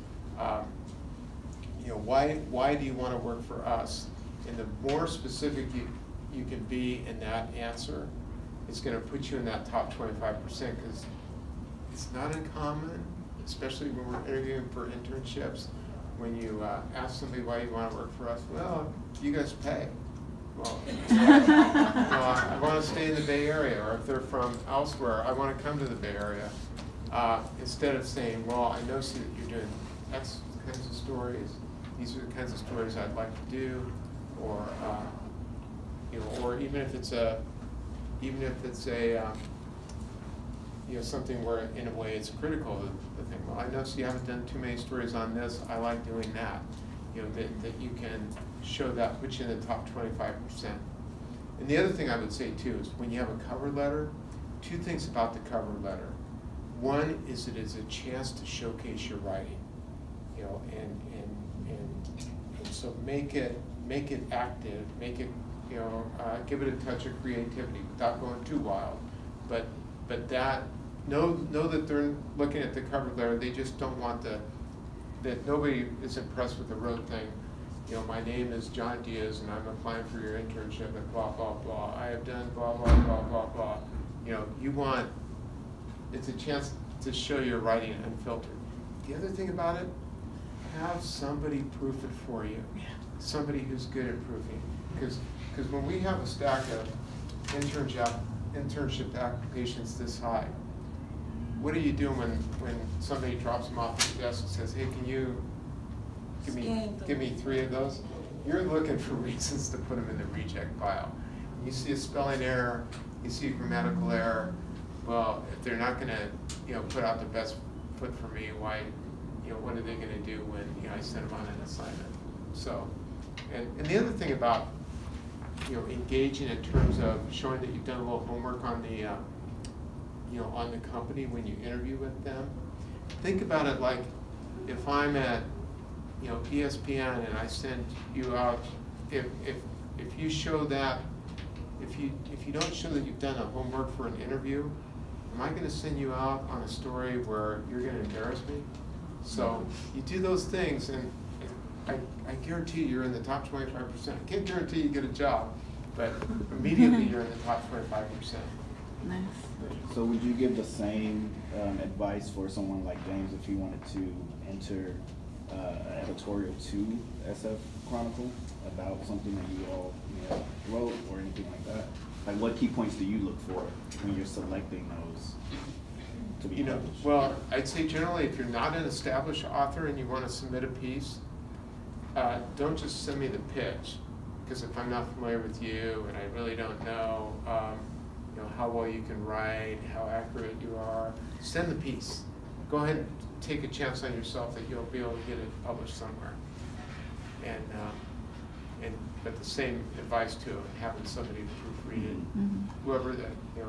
B: You know, why do you want to work for us? And the more specific you can be in that answer, it's going to put you in that top 25%, because it's not uncommon, especially when we're interviewing for internships, when you ask somebody why you want to work for us. Well, you guys pay. Well, I want to stay in the Bay Area, or if they're from elsewhere, I want to come to the Bay Area. Instead of saying, well, I know that you're doing X kinds of stories, these are the kinds of stories I'd like to do, or you know, or even if it's a you know, something where in a way it's critical of the thing. Well, I notice you haven't done too many stories on this. I like doing that. You know, that you can show that, put you in the top 25%. And the other thing I would say too is when you have a cover letter, two things about the cover letter. One is it is a chance to showcase your writing, you know, and so make it active, make it, you know, give it a touch of creativity without going too wild, but that know that they're looking at the cover letter. They just don't want that nobody is impressed with the road thing. You know, my name is John Diaz and I'm applying for your internship at blah blah blah. I have done blah blah blah blah blah. You know, it's a chance to show your writing unfiltered. The other thing about it, have somebody proof it for you. Somebody who's good at proofing. Because when we have a stack of internship applications this high, what are you doing when somebody drops them off at the desk and says, hey, can you give me 3 of those? You're looking for reasons to put them in the reject pile. You see a spelling error, you see a grammatical error. Well, if they're not going to, you know, put out the best foot for me, why, you know, what are they going to do when, you know, I send them on an assignment? So, and the other thing about, you know, engaging in terms of showing that you've done a little homework on the, you know, on the company when you interview with them. Think about it like if I'm at, you know, ESPN and I send you out, if you show that, if you don't show that you've done a homework for an interview, am I going to send you out on a story where you're going to embarrass me? So you do those things, and I guarantee you're in the top 25%. I can't guarantee you get a job, but immediately you're in the top 25%.
G: Nice.
F: So would you give the same advice for someone like James if he wanted to enter an editorial to SF Chronicle about something that you all, you know, wrote or anything like that? Like, what key points do you look for when you're selecting those to be published?
B: Well, I'd say generally if you're not an established author and you want to submit a piece, don't just send me the pitch, because if I'm not familiar with you and I really don't know, you know, how well you can write, how accurate you are, send the piece. Go ahead and take a chance on yourself that you'll be able to get it published somewhere. But the same advice too, having somebody proofread it. Whoever that, you know,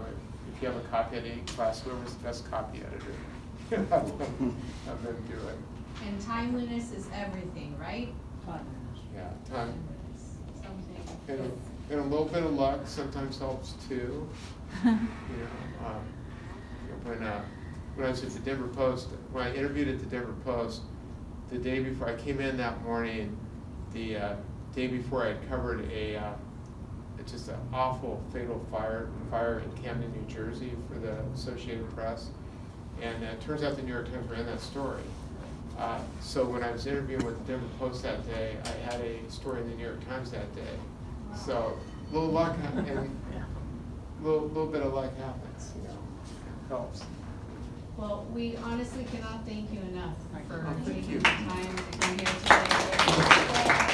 B: if you have a copy editing class, whoever's the best copy editor, have them do it.
C: And timeliness is everything, right?
B: Yeah, time. and a little bit of luck sometimes helps too. When I was at the Denver Post, when I interviewed at the Denver Post, the day before I came in that morning, the day before I'd covered just an awful fatal fire in Camden, New Jersey for the Associated Press, and it turns out the New York Times ran that story. So when I was interviewing with the Denver Post that day, I had a story in the New York Times that day. So a little luck and a little bit of luck happens, helps.
C: Well, we honestly cannot thank you enough for
B: Thank
C: taking
B: you.
C: the time to come here today.